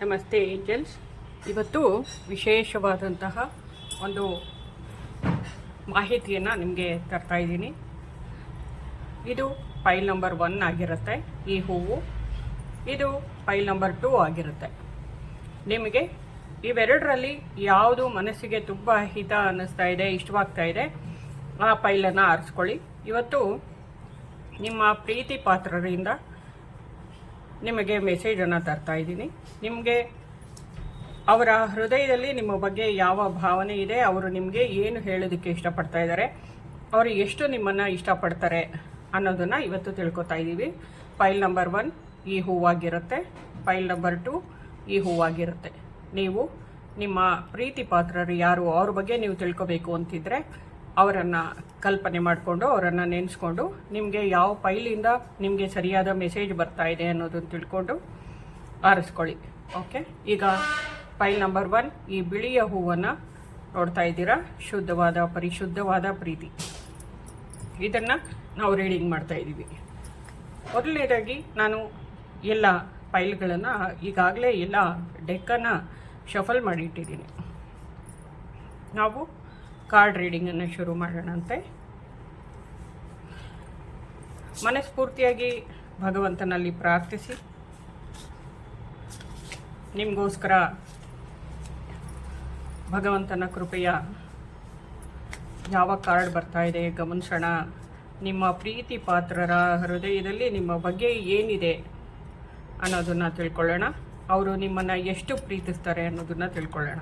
ನಮಸ್ತೆ ಏಂಜಲ್ಸ್. ಇವತ್ತು ವಿಶೇಷವಾದಂತಹ ಒಂದು ಮಾಹಿತಿಯನ್ನು ನಿಮಗೆ ತರ್ತಾ ಇದ್ದೀನಿ. ಇದು ಫೈಲ್ ನಂಬರ್ 1 ಆಗಿರುತ್ತೆ. ಈ ಹೂವು ಇದು ಫೈಲ್ ನಂಬರ್ 2 ಆಗಿರುತ್ತೆ. ನಿಮಗೆ ಇವೆರಡರಲ್ಲಿ ಯಾವುದು ಮನಸ್ಸಿಗೆ ತುಂಬ ಹಿತ ಅನ್ನಿಸ್ತಾ ಇದೆ, ಇಷ್ಟವಾಗ್ತಾ ಇದೆ, ಆ ಫೈಲನ್ನು ಆರಿಸ್ಕೊಳ್ಳಿ. ಇವತ್ತು ನಿಮ್ಮ ಪ್ರೀತಿ ಪಾತ್ರರಿಂದ ನಿಮಗೆ ಮೆಸೇಜನ್ನು ತರ್ತಾ ಇದ್ದೀನಿ. ನಿಮಗೆ ಅವರ ಹೃದಯದಲ್ಲಿ ನಿಮ್ಮ ಬಗ್ಗೆ ಯಾವ ಭಾವನೆ ಇದೆ, ಅವರು ನಿಮಗೆ ಏನು ಹೇಳೋದಕ್ಕೆ ಇಷ್ಟಪಡ್ತಾ ಇದ್ದಾರೆ, ಅವರು ಎಷ್ಟು ನಿಮ್ಮನ್ನು ಇಷ್ಟಪಡ್ತಾರೆ ಅನ್ನೋದನ್ನು ಇವತ್ತು ತಿಳ್ಕೊತಾ ಇದ್ದೀವಿ. ಫೈಲ್ ನಂಬರ್ 1 ಈ ಹೂವಾಗಿರುತ್ತೆ, ಫೈಲ್ ನಂಬರ್ 2 ಈ ಹೂವಾಗಿರುತ್ತೆ. ನೀವು ನಿಮ್ಮ ಪ್ರೀತಿ ಪಾತ್ರರು ಯಾರು ಅವ್ರ ಬಗ್ಗೆ ನೀವು ತಿಳ್ಕೊಬೇಕು ಅಂತಿದ್ರೆ ಅವರನ್ನು ಕಲ್ಪನೆ ಮಾಡಿಕೊಂಡು ಅವರನ್ನು ನೆನೆಸ್ಕೊಂಡು ನಿಮಗೆ ಯಾವ ಫೈಲಿಂದ ನಿಮಗೆ ಸರಿಯಾದ ಮೆಸೇಜ್ ಬರ್ತಾ ಇದೆ ಅನ್ನೋದನ್ನು ತಿಳ್ಕೊಂಡು ಆರಿಸ್ಕೊಳ್ಳಿ. ಓಕೆ, ಈಗ ಫೈಲ್ ನಂಬರ್ 1 ಈ ಬಿಳಿಯ ಹೂವನ್ನು ನೋಡ್ತಾ ಇದ್ದೀರಾ. ಶುದ್ಧವಾದ ಪರಿಶುದ್ಧವಾದ ಪ್ರೀತಿ, ಇದನ್ನು ನಾವು ರೀಡಿಂಗ್ ಮಾಡ್ತಾ ಇದ್ದೀವಿ. ಮೊದಲನೇದಾಗಿ ನಾನು ಎಲ್ಲ ಫೈಲ್ಗಳನ್ನು ಈಗಾಗಲೇ ಎಲ್ಲ ಡೆಕ್ಕನ್ನು ಶಫಲ್ ಮಾಡಿಟ್ಟಿದ್ದೀನಿ. ನಾವು ಕಾರ್ಡ್ ರೀಡಿಂಗನ್ನು ಶುರು ಮಾಡೋಣಂತೆ. ಮನಸ್ಫೂರ್ತಿಯಾಗಿ ಭಗವಂತನಲ್ಲಿ ಪ್ರಾರ್ಥಿಸಿ ನಿಮಗೋಸ್ಕರ ಭಗವಂತನ ಕೃಪೆಯ ಯಾವ ಕಾರ್ಡ್ ಬರ್ತಾ ಇದೆ ಗಮನಿಸೋಣ. ನಿಮ್ಮ ಪ್ರೀತಿ ಪಾತ್ರರ ಹೃದಯದಲ್ಲಿ ನಿಮ್ಮ ಬಗ್ಗೆ ಏನಿದೆ ಅನ್ನೋದನ್ನು ತಿಳ್ಕೊಳ್ಳೋಣ. ಅವರು ನಿಮ್ಮನ್ನು ಎಷ್ಟು ಪ್ರೀತಿಸ್ತಾರೆ ಅನ್ನೋದನ್ನು ತಿಳ್ಕೊಳ್ಳೋಣ.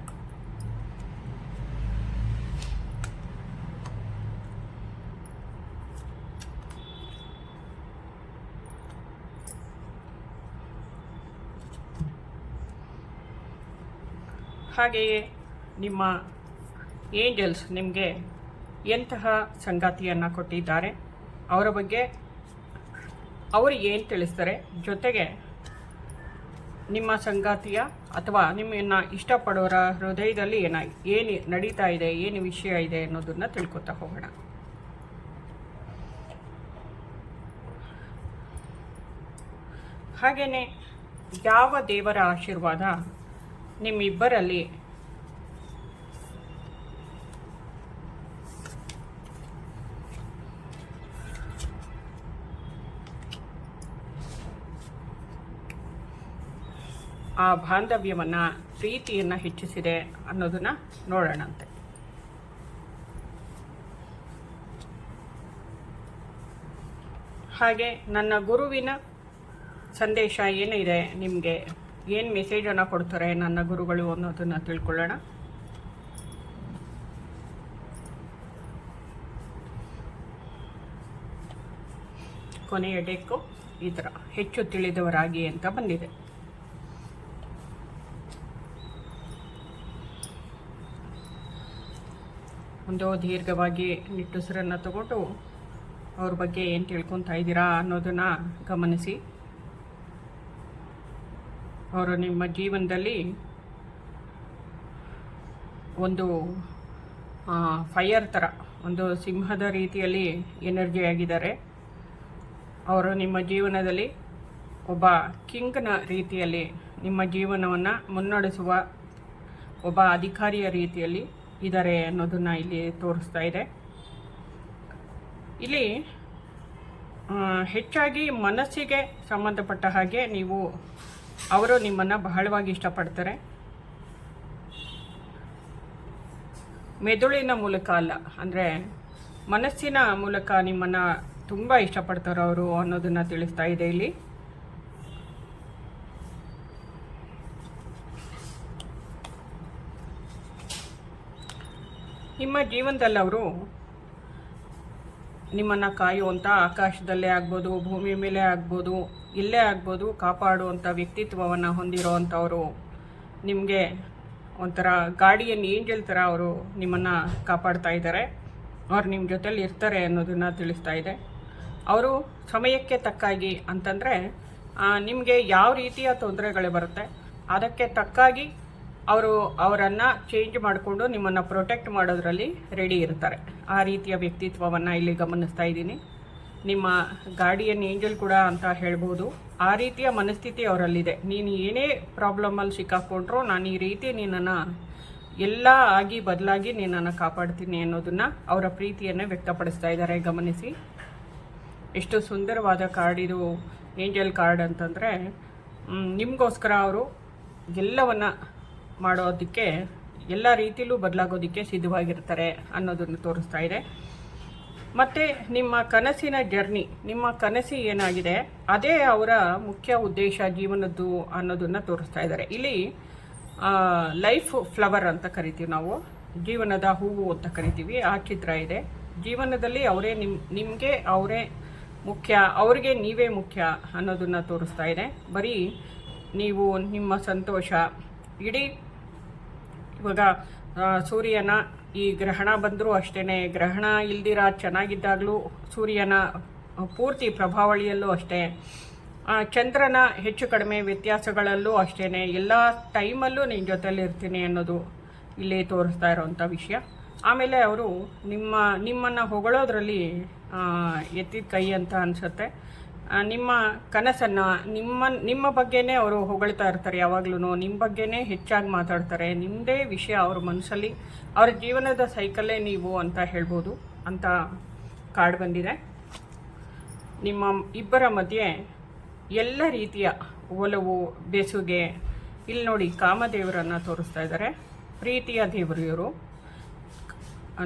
ಹಾಗೆಯೇ ನಿಮ್ಮ ಏಂಜಲ್ಸ್ ನಿಮಗೆ ಎಂತಹ ಸಂಗಾತಿಯನ್ನು ಕೊಟ್ಟಿದ್ದಾರೆ, ಅವರ ಬಗ್ಗೆ ಅವರು ಏನು ತಿಳಿಸ್ತಾರೆ, ಜೊತೆಗೆ ನಿಮ್ಮ ಸಂಗಾತಿಯ ಅಥವಾ ನಿಮ್ಮನ್ನು ಇಷ್ಟಪಡೋರ ಹೃದಯದಲ್ಲಿ ಏನು ನಡೀತಾ ಇದೆ, ಏನು ವಿಷಯ ಇದೆ ಅನ್ನೋದನ್ನು ತಿಳ್ಕೊತಾ ಹೋಗೋಣ. ಹಾಗೆಯೇ ಯಾವ ದೇವರ ಆಶೀರ್ವಾದ ನಿಮ್ಮಿಬ್ಬರಲ್ಲಿ ಆ ಬಾಂಧವ್ಯವನ್ನು ಪ್ರೀತಿಯನ್ನು ಹೆಚ್ಚಿಸಿದೆ ಅನ್ನೋದನ್ನು ನೋಡೋಣಂತೆ. ಹಾಗೆ ನನ್ನ ಗುರುವಿನ ಸಂದೇಶ ಏನಿದೆ, ನಿಮಗೆ ಏನು ಮೆಸೇಜನ್ನು ಕೊಡ್ತಾರೆ ನನ್ನ ಗುರುಗಳು ಅನ್ನೋದನ್ನು ತಿಳ್ಕೊಳ್ಳೋಣ. ಕೊನೆಯ ಡೆಕ್ಕು ಈ ಥರ ಹೆಚ್ಚು ತಿಳಿದವರಾಗಿ ಅಂತ ಬಂದಿದೆ. ಒಂದು ದೀರ್ಘವಾಗಿ ನಿಟ್ಟುಸಿರನ್ನು ತಗೊಂಡು ಅವ್ರ ಬಗ್ಗೆ ಏನು ತಿಳ್ಕೊತಾ ಇದ್ದೀರಾ ಅನ್ನೋದನ್ನು ಗಮನಿಸಿ. ಅವರು ನಿಮ್ಮ ಜೀವನದಲ್ಲಿ ಒಂದು ಫೈರ್ ಥರ, ಒಂದು ಸಿಂಹದ ರೀತಿಯಲ್ಲಿ ಎನರ್ಜಿ ಆಗಿದ್ದಾರೆ. ಅವರು ನಿಮ್ಮ ಜೀವನದಲ್ಲಿ ಒಬ್ಬ ಕಿಂಗ್ನ ರೀತಿಯಲ್ಲಿ ನಿಮ್ಮ ಜೀವನವನ್ನು ಮುನ್ನಡೆಸುವ ಒಬ್ಬ ಅಧಿಕಾರಿಯ ರೀತಿಯಲ್ಲಿ ಇದ್ದಾರೆ ಅನ್ನೋದನ್ನು ಇಲ್ಲಿ ತೋರಿಸ್ತಾ ಇದೆ. ಇಲ್ಲಿ ಹೆಚ್ಚಾಗಿ ಮನಸ್ಸಿಗೆ ಸಂಬಂಧಪಟ್ಟ ಹಾಗೆ ಅವರು ನಿಮ್ಮನ್ನು ಬಹಳವಾಗಿ ಇಷ್ಟಪಡ್ತಾರೆ. ಮೆದುಳಿನ ಮೂಲಕ ಅಲ್ಲ, ಅಂದರೆ ಮನಸ್ಸಿನ ಮೂಲಕ ನಿಮ್ಮನ್ನು ತುಂಬ ಇಷ್ಟಪಡ್ತಾರೆ ಅವರು ಅನ್ನೋದನ್ನು ತಿಳಿಸ್ತಾ ಇದೆ ಇಲ್ಲಿ. ನಿಮ್ಮ ಜೀವನದಲ್ಲಿ ಅವರು ನಿಮ್ಮನ್ನು ಕಾಯುವಂಥ, ಆಕಾಶದಲ್ಲೇ ಆಗ್ಬೋದು, ಭೂಮಿ ಮೇಲೆ ಆಗ್ಬೋದು, ಇಲ್ಲೇ ಆಗ್ಬೋದು, ಕಾಪಾಡುವಂಥ ವ್ಯಕ್ತಿತ್ವವನ್ನು ಹೊಂದಿರೋವಂಥವರು. ನಿಮಗೆ ಒಂಥರ ಗಾರ್ಡಿಯನ್ ಏಂಜಲ್ ಥರ ಅವರು ನಿಮ್ಮನ್ನು ಕಾಪಾಡ್ತಾ ಇದ್ದಾರೆ. ಅವ್ರು ನಿಮ್ಮ ಜೊತೆಲಿ ಇರ್ತಾರೆ ಅನ್ನೋದನ್ನು ತಿಳಿಸ್ತಾ ಇದೆ. ಅವರು ಸಮಯಕ್ಕೆ ತಕ್ಕಾಗಿ ಅಂತಂದರೆ ನಿಮಗೆ ಯಾವ ರೀತಿಯ ತೊಂದರೆಗಳು ಬರುತ್ತೆ ಅದಕ್ಕೆ ತಕ್ಕಾಗಿ ಅವರನ್ನು ಚೇಂಜ್ ಮಾಡಿಕೊಂಡು ನಿಮ್ಮನ್ನು ಪ್ರೊಟೆಕ್ಟ್ ಮಾಡೋದ್ರಲ್ಲಿ ರೆಡಿ ಇರ್ತಾರೆ. ಆ ರೀತಿಯ ವ್ಯಕ್ತಿತ್ವವನ್ನು ಇಲ್ಲಿ ಗಮನಿಸ್ತಾ ಇದ್ದೀನಿ. ನಿಮ್ಮ ಗಾರ್ಡಿಯನ್ ಏಂಜಲ್ ಕೂಡ ಅಂತ ಹೇಳ್ಬೋದು. ಆ ರೀತಿಯ ಮನಸ್ಥಿತಿ ಅವರಲ್ಲಿದೆ. ನೀನು ಏನೇ ಪ್ರಾಬ್ಲಮಲ್ಲಿ ಸಿಕ್ಕಾಕೊಂಡ್ರೂ ನಾನು ಈ ರೀತಿ ನಿನ್ನನ್ನು ಎಲ್ಲ ಆಗಿ ಬದಲಾಗಿ ನಿನ್ನನ್ನು ಕಾಪಾಡ್ತೀನಿ ಅನ್ನೋದನ್ನು ಅವರ ಪ್ರೀತಿಯನ್ನೇ ವ್ಯಕ್ತಪಡಿಸ್ತಾ ಇದ್ದಾರೆ. ಗಮನಿಸಿ, ಎಷ್ಟು ಸುಂದರವಾದ ಕಾರ್ಡ್ ಇದು, ಏಂಜಲ್ ಕಾರ್ಡ್ ಅಂತಂದರೆ ನಿಮಗೋಸ್ಕರ ಅವರು ಎಲ್ಲವನ್ನು ಮಾಡೋದಕ್ಕೆ, ಎಲ್ಲ ರೀತಿಯಲ್ಲೂ ಬದಲಾಗೋದಕ್ಕೆ ಸಿದ್ಧವಾಗಿರ್ತಾರೆ ಅನ್ನೋದನ್ನು ತೋರಿಸ್ತಾ ಇದೆ. ಮತ್ತು ನಿಮ್ಮ ಕನಸಿನ ಜರ್ನಿ, ನಿಮ್ಮ ಕನಸು ಏನಾಗಿದೆ ಅದೇ ಅವರ ಮುಖ್ಯ ಉದ್ದೇಶ ಜೀವನದ್ದು ಅನ್ನೋದನ್ನು ತೋರಿಸ್ತಾ ಇದ್ದಾರೆ. ಇಲ್ಲಿ ಲೈಫ್ ಫ್ಲವರ್ ಅಂತ ಕರಿತೀವಿ ನಾವು, ಜೀವನದ ಹೂವು ಅಂತ ಕರಿತೀವಿ. ಆ ಚಿತ್ರ ಇದೆ. ಜೀವನದಲ್ಲಿ ಅವರೇ ನಿಮಗೆ ಅವರೇ ಮುಖ್ಯ, ಅವ್ರಿಗೆ ನೀವೇ ಮುಖ್ಯ ಅನ್ನೋದನ್ನು ತೋರಿಸ್ತಾ ಇದೆ. ಬರೀ ನೀವು ನಿಮ್ಮ ಸಂತೋಷ ಇಡೀ ಇವಾಗ ಸೂರ್ಯನ ಈ ಗ್ರಹಣ ಬಂದರೂ ಅಷ್ಟೇ, ಗ್ರಹಣ ಇಲ್ದಿರ ಚೆನ್ನಾಗಿದ್ದಾಗಲೂ ಸೂರ್ಯನ ಪೂರ್ತಿ ಪ್ರಭಾವಳಿಯಲ್ಲೂ ಅಷ್ಟೇ, ಚಂದ್ರನ ಹೆಚ್ಚು ಕಡಿಮೆ ವ್ಯತ್ಯಾಸಗಳಲ್ಲೂ ಅಷ್ಟೇ, ಎಲ್ಲ ಟೈಮಲ್ಲೂ ನಿನ್ನ ಜೊತೆಲಿ ಇರ್ತೀನಿ ಅನ್ನೋದು ಇಲ್ಲಿ ತೋರಿಸ್ತಾ ಇರೋವಂಥ ವಿಷಯ. ಆಮೇಲೆ ಅವರು ನಿಮ್ಮನ್ನು ಹೊಗಳೋದ್ರಲ್ಲಿ ಎತ್ತಿದ ಕೈ ಅಂತ ಅನಿಸುತ್ತೆ. ನಿಮ್ಮ ಕನಸನ್ನು ನಿಮ್ಮ ಬಗ್ಗೆನೇ ಅವರು ಹೊಗಳ್ತಾ ಇರ್ತಾರೆ. ಯಾವಾಗ್ಲೂ ನಿಮ್ಮ ಬಗ್ಗೆನೇ ಹೆಚ್ಚಾಗಿ ಮಾತಾಡ್ತಾರೆ. ನಿಮ್ಮದೇ ವಿಷಯ ಅವ್ರ ಮನಸ್ಸಲ್ಲಿ, ಅವ್ರ ಜೀವನದ ಸೈಕಲ್ಲೇ ನೀವು ಅಂತ ಹೇಳ್ಬೋದು ಅಂತ ಕಾರ್ಡ್ ಬಂದಿದೆ. ನಿಮ್ಮ ಇಬ್ಬರ ಮಧ್ಯೆ ಎಲ್ಲ ರೀತಿಯ ಒಲವು, ಬೆಸುಗೆ, ಇಲ್ಲಿ ನೋಡಿ ಕಾಮದೇವರನ್ನು ತೋರಿಸ್ತಾ ಇದ್ದಾರೆ. ಪ್ರೀತಿಯ ದೇವರು ಇವರು.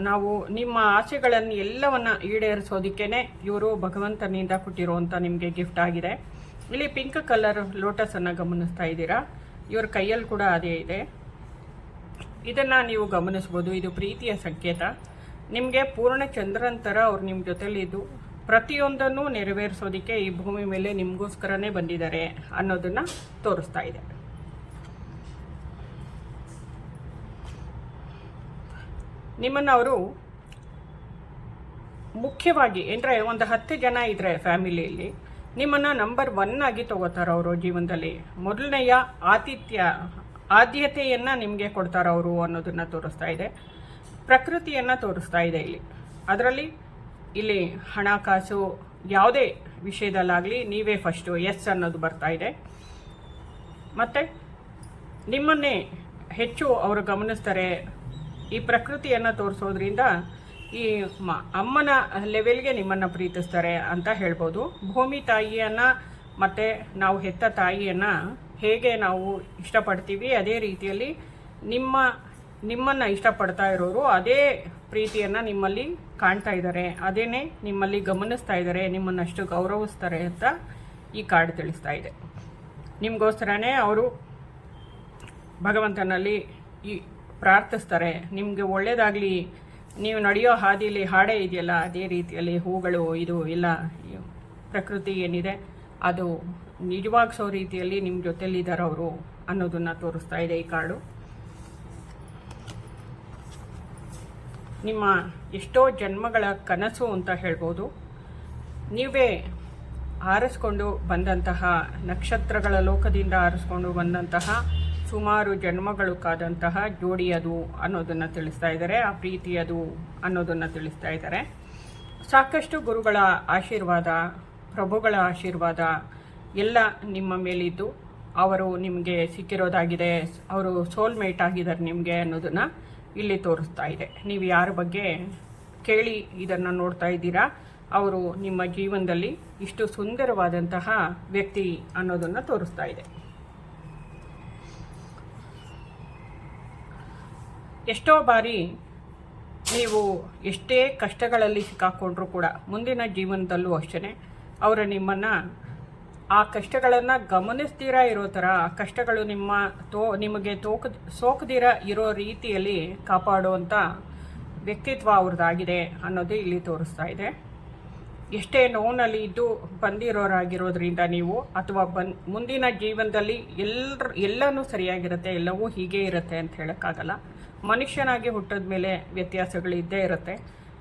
ನಾವು ನಿಮ್ಮ ಆಸೆಗಳನ್ನು ಎಲ್ಲವನ್ನು ಈಡೇರಿಸೋದಕ್ಕೇ ಇವರು ಭಗವಂತನಿಂದ ಕೊಟ್ಟಿರುವಂಥ ನಿಮಗೆ ಗಿಫ್ಟ್ ಆಗಿದೆ. ಇಲ್ಲಿ ಪಿಂಕ್ ಕಲರ್ ಲೋಟಸನ್ನು ಗಮನಿಸ್ತಾ ಇದ್ದೀರಾ. ಇವ್ರ ಕೈಯಲ್ಲಿ ಕೂಡ ಅದೇ ಇದೆ. ಇದನ್ನು ನೀವು ಗಮನಿಸ್ಬೋದು. ಇದು ಪ್ರೀತಿಯ ಸಂಕೇತ. ನಿಮಗೆ ಪೂರ್ಣ ಚಂದ್ರನ ಥರ ಅವ್ರು ನಿಮ್ಮ ಜೊತೆಲಿದ್ದು ಪ್ರತಿಯೊಂದನ್ನು ನೆರವೇರಿಸೋದಕ್ಕೆ ಈ ಭೂಮಿ ಮೇಲೆ ನಿಮಗೋಸ್ಕರನೇ ಬಂದಿದ್ದಾರೆ ಅನ್ನೋದನ್ನು ತೋರಿಸ್ತಾ ಇದೆ. ನಿಮ್ಮನ್ನು ಅವರು ಮುಖ್ಯವಾಗಿ ಅಂದರೆ ಒಂದು 10 ಜನ ಇದ್ದರೆ ಫ್ಯಾಮಿಲಿಯಲ್ಲಿ ನಿಮ್ಮನ್ನು ನಂಬರ್ 1 ಆಗಿ ತಗೋತಾರೆ ಅವರು ಜೀವನದಲ್ಲಿ. ಮೊದಲನೆಯ ಆದ್ಯತೆಯನ್ನು ನಿಮಗೆ ಕೊಡ್ತಾರೆ ಅವರು ಅನ್ನೋದನ್ನು ತೋರಿಸ್ತಾ ಇದೆ. ಪ್ರಕೃತಿಯನ್ನು ತೋರಿಸ್ತಾ ಇದೆ ಇಲ್ಲಿ. ಇಲ್ಲಿ ಹಣಕಾಸು ಯಾವುದೇ ವಿಷಯದಲ್ಲಾಗಲಿ ನೀವೇ ಫಸ್ಟು ಎಸ್ ಅನ್ನೋದು ಬರ್ತಾ ಇದೆ. ಮತ್ತು ನಿಮ್ಮನ್ನೇ ಹೆಚ್ಚು ಅವರು ಗಮನಿಸ್ತಾರೆ. ಈ ಪ್ರಕೃತಿಯನ್ನು ತೋರಿಸೋದ್ರಿಂದ ಈ ಅಮ್ಮನ ಲೆವೆಲ್ಗೆ ನಿಮ್ಮನ್ನು ಪ್ರೀತಿಸ್ತಾರೆ ಅಂತ ಹೇಳ್ಬೋದು. ಭೂಮಿ ತಾಯಿಯನ್ನು ಮತ್ತು ನಾವು ಹೆತ್ತ ತಾಯಿಯನ್ನು ಹೇಗೆ ನಾವು ಇಷ್ಟಪಡ್ತೀವಿ ಅದೇ ರೀತಿಯಲ್ಲಿ ನಿಮ್ಮನ್ನು ಇಷ್ಟಪಡ್ತಾ ಇರೋರು ಅದೇ ಪ್ರೀತಿಯನ್ನು ನಿಮ್ಮಲ್ಲಿ ಕಾಣ್ತಾ ಇದ್ದಾರೆ, ಅದೇನೇ ನಿಮ್ಮಲ್ಲಿ ಗಮನಿಸ್ತಾ ಇದ್ದಾರೆ, ನಿಮ್ಮನ್ನು ಅಷ್ಟು ಗೌರವಿಸ್ತಾರೆ ಅಂತ ಈ ಕಾರ್ಡ್ ತಿಳಿಸ್ತಾ ಇದೆ. ನಿಮಗೋಸ್ಕರನೇ ಅವರು ಭಗವಂತನಲ್ಲಿ ಪ್ರಾರ್ಥಿಸ್ತಾರೆ, ನಿಮಗೆ ಒಳ್ಳೆಯದಾಗಲಿ, ನೀವು ನಡೆಯೋ ಹಾದಿಲಿ ಹಾಡೇ ಇದೆಯಲ್ಲ ಅದೇ ರೀತಿಯಲ್ಲಿ ಹೂಗಳು ಇದು ಎಲ್ಲ ಪ್ರಕೃತಿ ಏನಿದೆ ಅದು ನಿಜವಾಗಿಸೋ ರೀತಿಯಲ್ಲಿ ನಿಮ್ಮ ಜೊತೆಲಿದ್ದಾರೆ ಅವರು ಅನ್ನೋದನ್ನು ತೋರಿಸ್ತಾ ಇದೆ ಈ ಕಾರ್ಡು. ನಿಮ್ಮ ಎಷ್ಟೋ ಜನ್ಮಗಳ ಕನಸು ಅಂತ ಹೇಳ್ಬೋದು. ನೀವೇ ಆರಿಸ್ಕೊಂಡು ಬಂದಂತಹ ನಕ್ಷತ್ರಗಳ ಲೋಕದಿಂದ ಆರಿಸ್ಕೊಂಡು ಬಂದಂತಹ ಸುಮಾರು ಜನ್ಮಗಳು ಕಾದಂತಹ ಜೋಡಿ ಅದು ಅನ್ನೋದನ್ನು ತಿಳಿಸ್ತಾ ಇದ್ದಾರೆ. ಆ ಪ್ರೀತಿ ಅದು ಅನ್ನೋದನ್ನು ತಿಳಿಸ್ತಾ ಇದ್ದಾರೆ. ಸಾಕಷ್ಟು ಗುರುಗಳ ಆಶೀರ್ವಾದ, ಪ್ರಭುಗಳ ಆಶೀರ್ವಾದ ಎಲ್ಲ ನಿಮ್ಮ ಮೇಲಿದ್ದು ಅವರು ನಿಮಗೆ ಸಿಕ್ಕಿರೋದಾಗಿದೆ, ಅವರು ಸೋಲ್ಮೇಟ್ ಆಗಿದ್ದಾರೆ ನಿಮಗೆ ಅನ್ನೋದನ್ನು ಇಲ್ಲಿ ತೋರಿಸ್ತಾ ಇದೆ. ನೀವು ಯಾರ ಬಗ್ಗೆ ಕೇಳಿ ಇದನ್ನು ನೋಡ್ತಾ ಇದ್ದೀರಾ ಅವರು ನಿಮ್ಮ ಜೀವನದಲ್ಲಿ ಇಷ್ಟು ಸುಂದರವಾದಂತಹ ವ್ಯಕ್ತಿ ಅನ್ನೋದನ್ನು ತೋರಿಸ್ತಾ ಇದೆ. ಎಷ್ಟೋ ಬಾರಿ ನೀವು ಎಷ್ಟೇ ಕಷ್ಟಗಳಲ್ಲಿ ಸಿಕ್ಕಾಕೊಂಡ್ರೂ ಕೂಡ ಮುಂದಿನ ಜೀವನದಲ್ಲೂ ಅಷ್ಟೇ ಅವರು ನಿಮ್ಮನ್ನು ಆ ಕಷ್ಟಗಳನ್ನು ಗಮನಿಸ್ತೀರಾ ಇರೋ ಥರ, ಆ ಕಷ್ಟಗಳು ನಿಮಗೆ ಸೋಕದಿರ ಇರೋ ರೀತಿಯಲ್ಲಿ ಕಾಪಾಡುವಂಥ ವ್ಯಕ್ತಿತ್ವ ಅವ್ರದ್ದಾಗಿದೆ ಅನ್ನೋದು ಇಲ್ಲಿ ತೋರಿಸ್ತಾ ಇದೆ. ಎಷ್ಟೇ ನೋವಿನಲ್ಲಿ ಇದ್ದು ಬಂದಿರೋರಾಗಿರೋದ್ರಿಂದ ನೀವು ಅಥವಾ ಮುಂದಿನ ಜೀವನದಲ್ಲಿ ಎಲ್ಲನೂ ಸರಿಯಾಗಿರುತ್ತೆ, ಎಲ್ಲವೂ ಹೀಗೆ ಇರುತ್ತೆ ಅಂತ ಹೇಳೋಕ್ಕಾಗಲ್ಲ. ಮನುಷ್ಯನಾಗಿ ಹುಟ್ಟಿದ ಮೇಲೆ ವ್ಯತ್ಯಾಸಗಳಿದ್ದೇ ಇರುತ್ತೆ.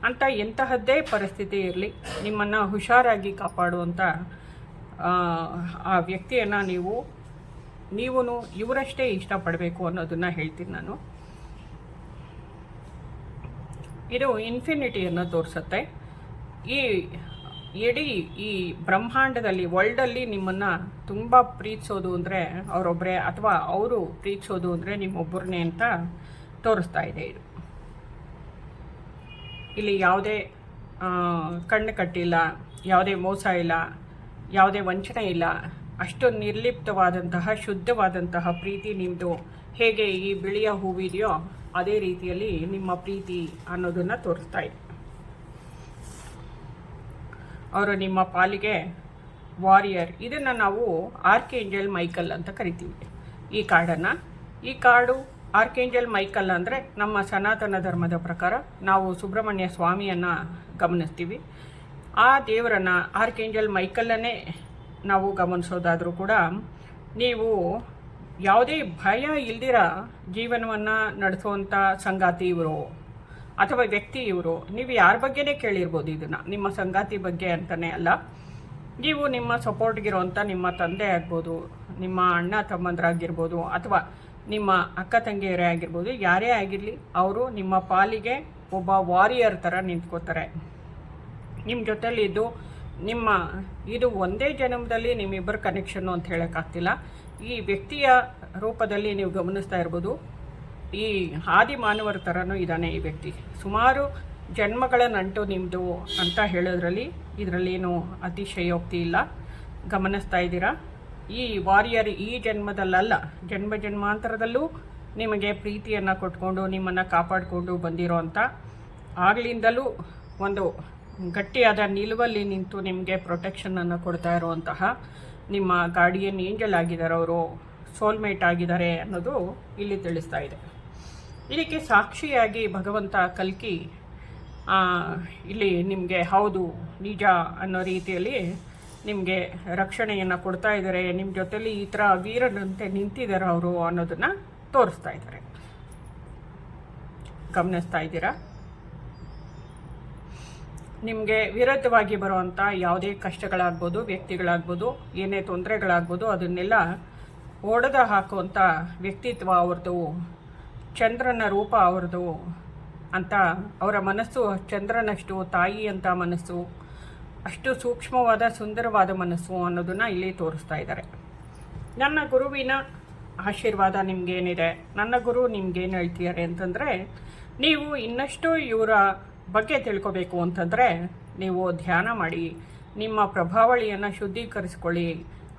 ಅಂತ ಎಂತಹದ್ದೇ ಪರಿಸ್ಥಿತಿ ಇರಲಿ ನಿಮ್ಮನ್ನು ಹುಷಾರಾಗಿ ಕಾಪಾಡುವಂಥ ಆ ವ್ಯಕ್ತಿಯನ್ನು ನೀವು ಇವರಷ್ಟೇ ಇಷ್ಟಪಡಬೇಕು ಅನ್ನೋದನ್ನು ಹೇಳ್ತೀನಿ ನಾನು. ಇದು ಇನ್ಫಿನಿಟಿಯನ್ನು ತೋರಿಸುತ್ತೆ. ಈ ಇಡೀ ಈ ಬ್ರಹ್ಮಾಂಡದಲ್ಲಿ ವರ್ಲ್ಡಲ್ಲಿ ನಿಮ್ಮನ್ನು ತುಂಬ ಪ್ರೀತಿಸೋದು ಅಂದರೆ ಅವರೊಬ್ಬರೇ, ಅಥವಾ ಅವರು ಪ್ರೀತಿಸೋದು ಅಂದರೆ ನಿಮ್ಮೊಬ್ಬರನ್ನೇ ಅಂತ ತೋರಿಸ್ತಾ ಇದೆ ಇದು. ಇಲ್ಲಿ ಯಾವುದೇ ಕಣ್ಣು ಕಟ್ಟಿಲ್ಲ, ಯಾವುದೇ ಮೋಸ ಇಲ್ಲ, ಯಾವುದೇ ವಂಚನೆ ಇಲ್ಲ. ಅಷ್ಟು ನಿರ್ಲಿಪ್ತವಾದಂತಹ ಶುದ್ಧವಾದಂತಹ ಪ್ರೀತಿ ನಿಮ್ಮದು. ಹೇಗೆ ಈ ಬಿಳಿಯ ಹೂವಿದೆಯೋ ಅದೇ ರೀತಿಯಲ್ಲಿ ನಿಮ್ಮ ಪ್ರೀತಿ ಅನ್ನೋದನ್ನು ತೋರಿಸ್ತಾ ಇದೆ. ಅವರು ನಿಮ್ಮ ಪಾಲಿಗೆ ವಾರಿಯರ್. ಇದನ್ನು ನಾವು ಆರ್ಕೇಂಜಲ್ ಮೈಕಲ್ ಅಂತ ಕರಿತೀವಿ ಈ ಕಾರ್ಡನ್ನು. ಈ ಕಾರ್ಡು ಆರ್ಕೇಂಜಲ್ ಮೈಕಲ್ ಅಂದರೆ ನಮ್ಮ ಸನಾತನ ಧರ್ಮದ ಪ್ರಕಾರ ನಾವು ಸುಬ್ರಹ್ಮಣ್ಯ ಸ್ವಾಮಿಯನ್ನು ಗಮನಿಸ್ತೀವಿ. ಆ ದೇವರನ್ನು ಆರ್ಕೇಂಜಲ್ ಮೈಕಲ್ಲನ್ನೇ ನಾವು ಗಮನಿಸೋದಾದರೂ ಕೂಡ ನೀವು ಯಾವುದೇ ಭಯ ಇಲ್ದಿರ ಜೀವನವನ್ನು ನಡೆಸುವಂಥ ಸಂಗಾತಿ ಇವರು ಅಥವಾ ವ್ಯಕ್ತಿ ಇವರು. ನೀವು ಯಾರ ಬಗ್ಗೆನೇ ಕೇಳಿರ್ಬೋದು ಇದನ್ನು, ನಿಮ್ಮ ಸಂಗಾತಿ ಬಗ್ಗೆ ಅಂತಲೇ ಅಲ್ಲ. ನೀವು ನಿಮ್ಮ ಸಪೋರ್ಟ್ಗಿರೋಂಥ ನಿಮ್ಮ ತಂದೆ ಆಗ್ಬೋದು, ನಿಮ್ಮ ಅಣ್ಣ ತಮ್ಮಂದರಾಗಿರ್ಬೋದು, ಅಥವಾ ನಿಮ್ಮ ಅಕ್ಕ ತಂಗಿಯರೇ ಆಗಿರ್ಬೋದು, ಯಾರೇ ಆಗಿರಲಿ ಅವರು ನಿಮ್ಮ ಪಾಲಿಗೆ ಒಬ್ಬ ವಾರಿಯರ್ ಥರ ನಿಂತ್ಕೋತಾರೆ. ನಿಮ್ಮ ಜೊತೆಲಿದ್ದು ಇದು ಒಂದೇ ಜನ್ಮದಲ್ಲಿ ನಿಮ್ಮಿಬ್ಬರ ಕನೆಕ್ಷನ್ನು ಅಂತ ಹೇಳೋಕ್ಕಾಗ್ತಿಲ್ಲ. ಈ ವ್ಯಕ್ತಿಯ ರೂಪದಲ್ಲಿ ನೀವು ಗಮನಿಸ್ತಾ ಇರ್ಬೋದು, ಈ ಆದಿ ಮಾನವರ ಥರನೂ ಇದ್ದಾನೆ ಈ ವ್ಯಕ್ತಿ. ಸುಮಾರು ಜನ್ಮಗಳ ನಂಟು ನಿಮ್ಮದು ಅಂತ ಹೇಳೋದ್ರಲ್ಲಿ ಇದರಲ್ಲೇನು ಅತಿಶಯೋಕ್ತಿ ಇಲ್ಲ. ಗಮನಿಸ್ತಾ ಇದ್ದೀರಾ, ಈ ವಾರಿಯರ್ ಈ ಜನ್ಮದಲ್ಲಲ್ಲ, ಜನ್ಮಾಂತರದಲ್ಲೂ ನಿಮಗೆ ಪ್ರೀತಿಯನ್ನು ಕೊಟ್ಕೊಂಡು ನಿಮ್ಮನ್ನು ಕಾಪಾಡಿಕೊಂಡು ಬಂದಿರೋ ಅಂಥ ಆಗ್ಲಿಂದಲೂ ಒಂದು ಗಟ್ಟಿಯಾದ ನಿಲುವಲ್ಲಿ ನಿಂತು ನಿಮಗೆ ಪ್ರೊಟೆಕ್ಷನನ್ನು ಕೊಡ್ತಾ ಇರುವಂತಹ ನಿಮ್ಮ ಗಾರ್ಡಿಯನ್ ಏಂಜಲ್ ಆಗಿದ್ದಾರೆ, ಅವರು ಸೋಲ್ಮೇಟ್ ಆಗಿದ್ದಾರೆ ಅನ್ನೋದು ಇಲ್ಲಿ ತಿಳಿಸ್ತಾ ಇದೆ. ಇದಕ್ಕೆ ಸಾಕ್ಷಿಯಾಗಿ ಭಗವಂತ ಕಲ್ಕಿ ಇಲ್ಲಿ ನಿಮಗೆ ಹೌದು ನಿಜ ಅನ್ನೋ ರೀತಿಯಲ್ಲಿ ನಿಮಗೆ ರಕ್ಷಣೆಯನ್ನು ಕೊಡ್ತಾ ಇದ್ದಾರೆ. ನಿಮ್ಮ ಜೊತೆಲಿ ಈ ಥರ ವೀರನಂತೆ ನಿಂತಿದ್ದಾರೆ ಅವರು ಅನ್ನೋದನ್ನು ತೋರಿಸ್ತಾ ಇದ್ದಾರೆ. ಗಮನಿಸ್ತಾ ಇದ್ದೀರಾ, ನಿಮಗೆ ವಿರುದ್ಧವಾಗಿ ಬರುವಂಥ ಯಾವುದೇ ಕಷ್ಟಗಳಾಗ್ಬೋದು, ವ್ಯಕ್ತಿಗಳಾಗ್ಬೋದು, ಏನೇ ತೊಂದರೆಗಳಾಗ್ಬೋದು, ಅದನ್ನೆಲ್ಲ ಒಡೆದು ಹಾಕುವಂಥ ವ್ಯಕ್ತಿತ್ವ ಅವ್ರದ್ದು, ಚಂದ್ರನ ರೂಪ ಅವ್ರದ್ದು ಅಂತ. ಅವರ ಮನಸ್ಸು ಚಂದ್ರನಷ್ಟು ತಾಯಿ ಅಂತ ಮನಸ್ಸು, ಅಷ್ಟು ಸೂಕ್ಷ್ಮವಾದ ಸುಂದರವಾದ ಮನಸ್ಸು ಅನ್ನೋದನ್ನು ಇಲ್ಲಿ ತೋರಿಸ್ತಾ ಇದ್ದಾರೆ. ನನ್ನ ಗುರುವಿನ ಆಶೀರ್ವಾದ ನಿಮಗೇನಿದೆ, ನನ್ನ ಗುರು ನಿಮ್ಗೇನು ಹೇಳ್ತಿದ್ದಾರೆ ಅಂತಂದರೆ, ನೀವು ಇನ್ನಷ್ಟು ಇವರ ಬಗ್ಗೆ ತಿಳ್ಕೊಬೇಕು ಅಂತಂದರೆ ನೀವು ಧ್ಯಾನ ಮಾಡಿ, ನಿಮ್ಮ ಪ್ರಭಾವಳಿಯನ್ನು ಶುದ್ಧೀಕರಿಸ್ಕೊಳ್ಳಿ.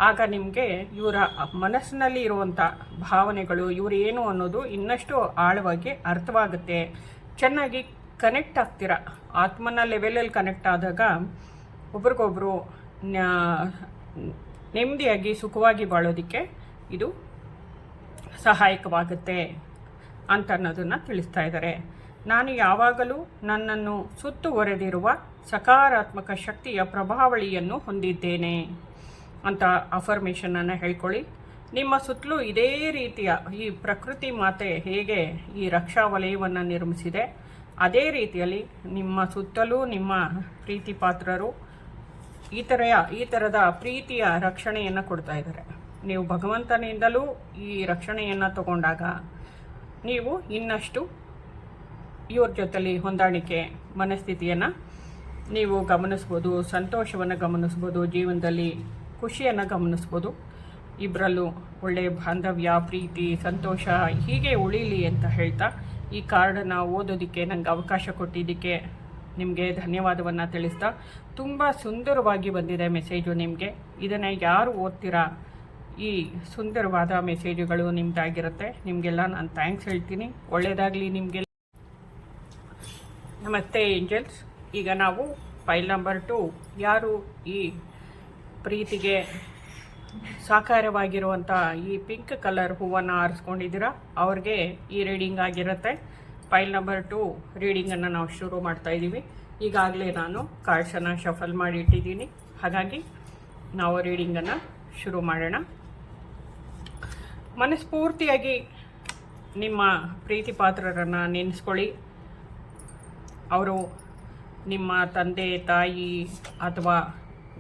ಆಗ ನಿಮಗೆ ಇವರ ಮನಸ್ಸಿನಲ್ಲಿ ಇರುವಂಥ ಭಾವನೆಗಳು, ಇವರು ಏನು ಅನ್ನೋದು ಇನ್ನಷ್ಟು ಆಳವಾಗಿ ಅರ್ಥವಾಗುತ್ತೆ. ಚೆನ್ನಾಗಿ ಕನೆಕ್ಟ್ ಆಗ್ತೀರ. ಆತ್ಮನ ಲೆವೆಲಲ್ಲಿ ಕನೆಕ್ಟ್ ಆದಾಗ ಒಬ್ರಿಗೊಬ್ರು ನೆಮ್ಮದಿಯಾಗಿ ಸುಖವಾಗಿ ಬಾಳೋದಕ್ಕೆ ಇದು ಸಹಾಯಕವಾಗುತ್ತೆ ಅಂತ ಅನ್ನೋದನ್ನು ತಿಳಿಸ್ತಾ ಇದ್ದಾರೆ. ನಾನು ಯಾವಾಗಲೂ ನನ್ನನ್ನು ಸುತ್ತುವರೆದಿರುವ ಸಕಾರಾತ್ಮಕ ಶಕ್ತಿಯ ಪ್ರಭಾವಳಿಯನ್ನು ಹೊಂದಿದ್ದೇನೆ ಅಂತ ಅಫರ್ಮೇಷನನ್ನು ಹೇಳ್ಕೊಳ್ಳಿ. ನಿಮ್ಮ ಸುತ್ತಲೂ ಇದೇ ರೀತಿಯ ಈ ಪ್ರಕೃತಿ ಮಾತೆ ಹೇಗೆ ಈ ರಕ್ಷಾ ವಲಯವನ್ನು ನಿರ್ಮಿಸಿದೆ, ಅದೇ ರೀತಿಯಲ್ಲಿ ನಿಮ್ಮ ಸುತ್ತಲೂ ನಿಮ್ಮ ಪ್ರೀತಿ ಪಾತ್ರರು ಈ ಥರದ ಪ್ರೀತಿಯ ರಕ್ಷಣೆಯನ್ನು ಕೊಡ್ತಾ ಇದ್ದಾರೆ. ನೀವು ಭಗವಂತನಿಂದಲೂ ಈ ರಕ್ಷಣೆಯನ್ನು ತಗೊಂಡಾಗ ನೀವು ಇನ್ನಷ್ಟು ಇವ್ರ ಜೊತೆಲಿ ಹೊಂದಾಣಿಕೆ ಮನಸ್ಥಿತಿಯನ್ನು ನೀವು ಗಮನಿಸ್ಬೋದು, ಸಂತೋಷವನ್ನು ಗಮನಿಸ್ಬೋದು, ಜೀವನದಲ್ಲಿ ಖುಷಿಯನ್ನು ಗಮನಿಸ್ಬೋದು. ಇಬ್ಬರಲ್ಲೂ ಒಳ್ಳೆಯ ಬಾಂಧವ್ಯ, ಪ್ರೀತಿ, ಸಂತೋಷ ಹೀಗೆ ಉಳೀಲಿ ಅಂತ ಹೇಳ್ತಾ ಈ ಕಾರ್ಡನ್ನು ಓದೋದಕ್ಕೆ ನನಗೆ ಅವಕಾಶ ಕೊಟ್ಟಿದ್ದಕ್ಕೆ ನಿಮಗೆ ಧನ್ಯವಾದವನ್ನು ತಿಳಿಸ್ತಾ, ತುಂಬ ಸುಂದರವಾಗಿ ಬಂದಿದೆ ಮೆಸೇಜು ನಿಮಗೆ. ಇದನ್ನು ಯಾರು ಓದ್ತೀರಾ, ಈ ಸುಂದರವಾದ ಮೆಸೇಜುಗಳು ನಿಮ್ಮದಾಗಿರುತ್ತೆ. ನಿಮಗೆಲ್ಲ ನಾನು ಥ್ಯಾಂಕ್ಸ್ ಹೇಳ್ತೀನಿ. ಒಳ್ಳೆಯದಾಗಲಿ ನಿಮಗೆ. ನಮಸ್ತೆ ಏಂಜಲ್ಸ್. ಈಗ ನಾವು ಫೈಲ್ ನಂಬರ್ 2, ಯಾರು ಈ ಪ್ರೀತಿಗೆ ಸಾಕಾರವಾಗಿರುವಂಥ ಈ ಪಿಂಕ್ ಕಲರ್ ಹೂವನ್ನು ಆರಿಸ್ಕೊಂಡಿದ್ದೀರಾ ಅವ್ರಿಗೆ ಈ ರೀಡಿಂಗ್ ಆಗಿರುತ್ತೆ. ಫೈಲ್ ನಂಬರ್ 2 ರೀಡಿಂಗನ್ನು ನಾವು ಶುರು ಮಾಡ್ತಾ ಇದ್ದೀವಿ. ಈಗಾಗಲೇ ನಾನು ಕಾರ್ಡ್ಸನ್ನು ಶಫಲ್ ಮಾಡಿ ಇಟ್ಟಿದ್ದೀನಿ, ಹಾಗಾಗಿ ನಾವು ರೀಡಿಂಗನ್ನು ಶುರು ಮಾಡೋಣ. ಮನಸ್ಫೂರ್ತಿಯಾಗಿ ನಿಮ್ಮ ಪ್ರೀತಿ ಪಾತ್ರರನ್ನು ನೆನೆಸ್ಕೊಳ್ಳಿ. ಅವರು ನಿಮ್ಮ ತಂದೆ, ತಾಯಿ ಅಥವಾ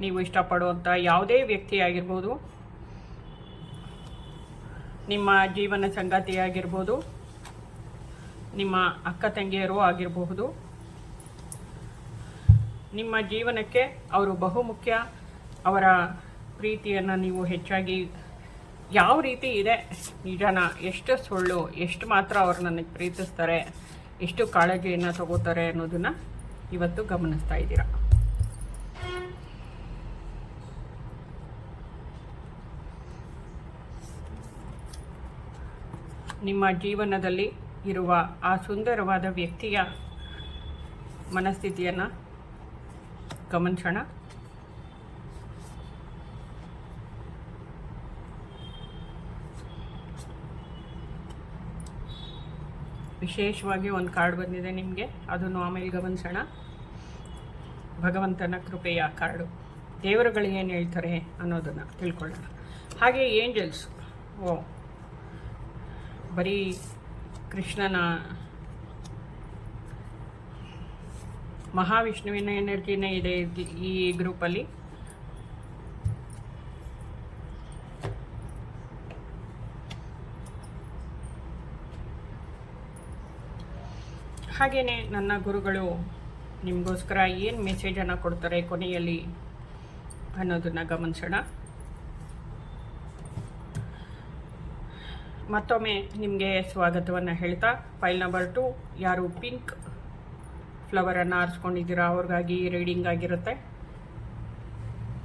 ನೀವು ಇಷ್ಟಪಡುವಂಥ ಯಾವುದೇ ವ್ಯಕ್ತಿ ಆಗಿರ್ಬೋದು, ನಿಮ್ಮ ಜೀವನ ಸಂಗಾತಿಯಾಗಿರ್ಬೋದು, ನಿಮ್ಮ ಅಕ್ಕ ತಂಗಿಯರು ಆಗಿರಬಹುದು, ನಿಮ್ಮ ಜೀವನಕ್ಕೆ ಅವರು ಬಹುಮುಖ್ಯ. ಅವರ ಪ್ರೀತಿಯನ್ನು ನೀವು ಹೆಚ್ಚಾಗಿ ಯಾವ ರೀತಿ ಇದೆ, ನಿಜನ, ಎಷ್ಟು ಸುಳ್ಳು, ಎಷ್ಟು ಮಾತ್ರ ಅವರು ನನಗೆ ಪ್ರೀತಿಸ್ತಾರೆ, ಎಷ್ಟು ಕಾಳಜಿಯನ್ನು ತಗೋತಾರೆ ಅನ್ನೋದನ್ನು ಇವತ್ತು ಗಮನಿಸ್ತಾ ಇದ್ದೀರಾ. ನಿಮ್ಮ ಜೀವನದಲ್ಲಿ ಇರುವ ಆ ಸುಂದರವಾದ ವ್ಯಕ್ತಿಯ ಮನಸ್ಥಿತಿಯನ್ನು ಗಮನಿಸೋಣ. ವಿಶೇಷವಾಗಿ ಒಂದು ಕಾರ್ಡ್ ಬಂದಿದೆ ನಿಮಗೆ, ಅದನ್ನು ಆಮೇಲೆ ಗಮನಿಸೋಣ. ಭಗವಂತನ ಕೃಪೆಯ ಕಾರ್ಡು. ದೇವರುಗಳು ಏನು ಹೇಳ್ತಾರೆ ಅನ್ನೋದನ್ನು ತಿಳ್ಕೊಳ್ಳೋಣ. ಹಾಗೆ ಏಂಜಲ್ಸ್, ಬರೀ ಕೃಷ್ಣನ ಮಹಾವಿಷ್ಣುವಿನ ಎನರ್ಜಿನೇ ಇದೆ ಈ ಗ್ರೂಪಲ್ಲಿ. ಹಾಗೆಯೇ ನನ್ನ ಗುರುಗಳು ನಿಮಗೋಸ್ಕರ ಏನು ಮೆಸೇಜನ್ನು ಕೊಡ್ತಾರೆ ಕೊನೆಯಲ್ಲಿ ಅನ್ನೋದನ್ನು ಗಮನಿಸೋಣ. ಮತ್ತೊಮ್ಮೆ ನಿಮಗೆ ಸ್ವಾಗತವನ್ನು ಹೇಳ್ತಾ, ಫೈಲ್ ನಂಬರ್ 2 ಯಾರು ಪಿಂಕ್ ಫ್ಲವರನ್ನು ಆರಿಸ್ಕೊಂಡಿದ್ದೀರಾ ಅವ್ರಿಗಾಗಿ ರೀಡಿಂಗ್ ಆಗಿರುತ್ತೆ.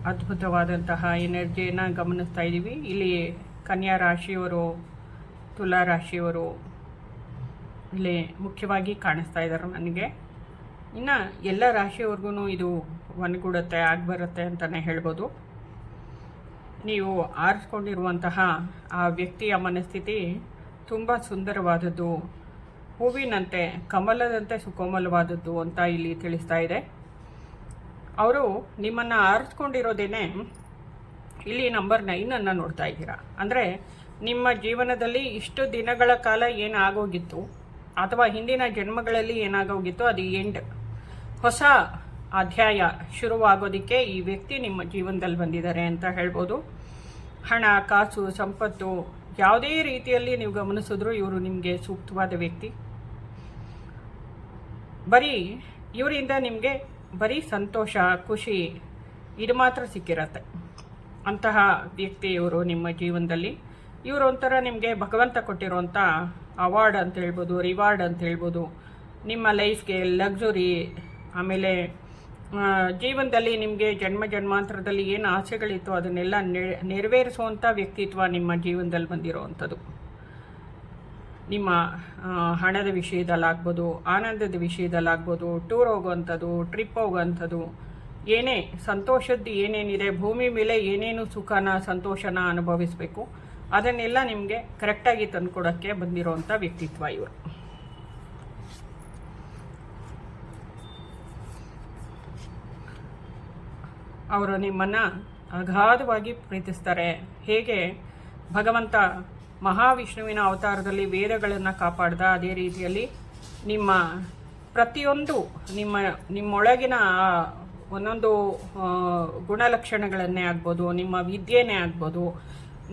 ಅದ್ಭುತವಾದಂತಹ ಎನರ್ಜಿಯನ್ನು ಗಮನಿಸ್ತಾ ಇದ್ದೀವಿ. ಇಲ್ಲಿ ಕನ್ಯಾ ರಾಶಿಯವರು, ತುಲಾ ರಾಶಿಯವರು ಇಲ್ಲಿ ಮುಖ್ಯವಾಗಿ ಕಾಣಿಸ್ತಾ ಇದ್ದಾರೆ ನನಗೆ. ಇನ್ನು ಎಲ್ಲ ರಾಶಿಯವ್ರಿಗೂ ಇದು ಒಂದುಗೂಡುತ್ತೆ, ಬರುತ್ತೆ ಅಂತಲೇ ಹೇಳ್ಬೋದು. ನೀವು ಆರಿಸ್ಕೊಂಡಿರುವಂತಹ ಆ ವ್ಯಕ್ತಿಯ ಮನಸ್ಥಿತಿ ತುಂಬ ಸುಂದರವಾದದ್ದು, ಹೂವಿನಂತೆ ಕಮಲದಂತೆ ಸುಕೋಮಲವಾದದ್ದು ಅಂತ ಇಲ್ಲಿ ತಿಳಿಸ್ತಾ ಇದೆ. ಅವರು ನಿಮ್ಮನ್ನು ಆರಿಸ್ಕೊಂಡಿರೋದೇನೆ ಇಲ್ಲಿ ನಂಬರ್ 9 ನೋಡ್ತಾ ಇದ್ದೀರಾ. ಅಂದರೆ ನಿಮ್ಮ ಜೀವನದಲ್ಲಿ ಇಷ್ಟು ದಿನಗಳ ಕಾಲ ಏನಾಗೋಗಿತ್ತು ಅಥವಾ ಹಿಂದಿನ ಜನ್ಮಗಳಲ್ಲಿ ಏನಾಗೋಗಿತ್ತು ಅದು ಎಂಡ್, ಹೊಸ ಅಧ್ಯಾಯ ಶುರುವಾಗೋದಕ್ಕೆ ಈ ವ್ಯಕ್ತಿ ನಿಮ್ಮ ಜೀವನದಲ್ಲಿ ಬಂದಿದ್ದಾರೆ ಅಂತ ಹೇಳ್ಬೋದು. ಹಣ, ಕಾಸು, ಸಂಪತ್ತು ಯಾವುದೇ ರೀತಿಯಲ್ಲಿ ನೀವು ಗಮನಿಸಿದ್ರು ಇವರು ನಿಮಗೆ ಸೂಕ್ತವಾದ ವ್ಯಕ್ತಿ. ಬರೀ ಇವರಿಂದ ನಿಮಗೆ ಬರೀ ಸಂತೋಷ, ಖುಷಿ ಇದು ಮಾತ್ರ ಸಿಕ್ಕಿರತ್ತೆ. ಅಂತಹ ವ್ಯಕ್ತಿ ಇವರು ನಿಮ್ಮ ಜೀವನದಲ್ಲಿ. ಇವರು ಒಂಥರ ನಿಮಗೆ ಭಗವಂತ ಕೊಟ್ಟಿರೋಂಥ ಅವಾರ್ಡ್ ಅಂತ ಹೇಳ್ಬೋದು, ರಿವಾರ್ಡ್ ಅಂತ ಹೇಳ್ಬೋದು. ನಿಮ್ಮ ಲೈಫ್ಗೆ ಲಕ್ಸುರಿ, ಆಮೇಲೆ ಜೀವನದಲ್ಲಿ ನಿಮಗೆ ಜನ್ಮಾಂತರದಲ್ಲಿ ಏನು ಆಸೆಗಳಿತ್ತು ಅದನ್ನೆಲ್ಲ ನೆರವೇರಿಸುವಂಥ ವ್ಯಕ್ತಿತ್ವ ನಿಮ್ಮ ಜೀವನದಲ್ಲಿ ಬಂದಿರೋವಂಥದ್ದು. ನಿಮ್ಮ ಹಣದ ವಿಷಯದಲ್ಲಾಗ್ಬೋದು, ಆನಂದದ ವಿಷಯದಲ್ಲಾಗ್ಬೋದು, ಟೂರ್ ಹೋಗುವಂಥದ್ದು, ಟ್ರಿಪ್ ಹೋಗುವಂಥದ್ದು, ಏನೇ ಸಂತೋಷದ್ದು ಏನೇನಿದೆ, ಭೂಮಿ ಮೇಲೆ ಏನೇನು ಸುಖನ ಸಂತೋಷನ ಅನುಭವಿಸಬೇಕು ಅದನ್ನೆಲ್ಲ ನಿಮಗೆ ಕರೆಕ್ಟಾಗಿ ತಂದುಕೊಡೋಕ್ಕೆ ಬಂದಿರೋವಂಥ ವ್ಯಕ್ತಿತ್ವ ಇವರು. ಅವರು ನಿಮ್ಮನ್ನು ಅಗಾಧವಾಗಿ ಪ್ರೀತಿಸ್ತಾರೆ. ಹೇಗೆ ಭಗವಂತ ಮಹಾವಿಷ್ಣುವಿನ ಅವತಾರದಲ್ಲಿ ವೇದಗಳನ್ನು ಕಾಪಾಡ್ದ, ಅದೇ ರೀತಿಯಲ್ಲಿ ನಿಮ್ಮ ಪ್ರತಿಯೊಂದು ನಿಮ್ಮೊಳಗಿನ ಒಂದೊಂದು ಗುಣಲಕ್ಷಣಗಳನ್ನೇ ಆಗ್ಬೋದು, ನಿಮ್ಮ ವಿದ್ಯೆನೇ ಆಗ್ಬೋದು,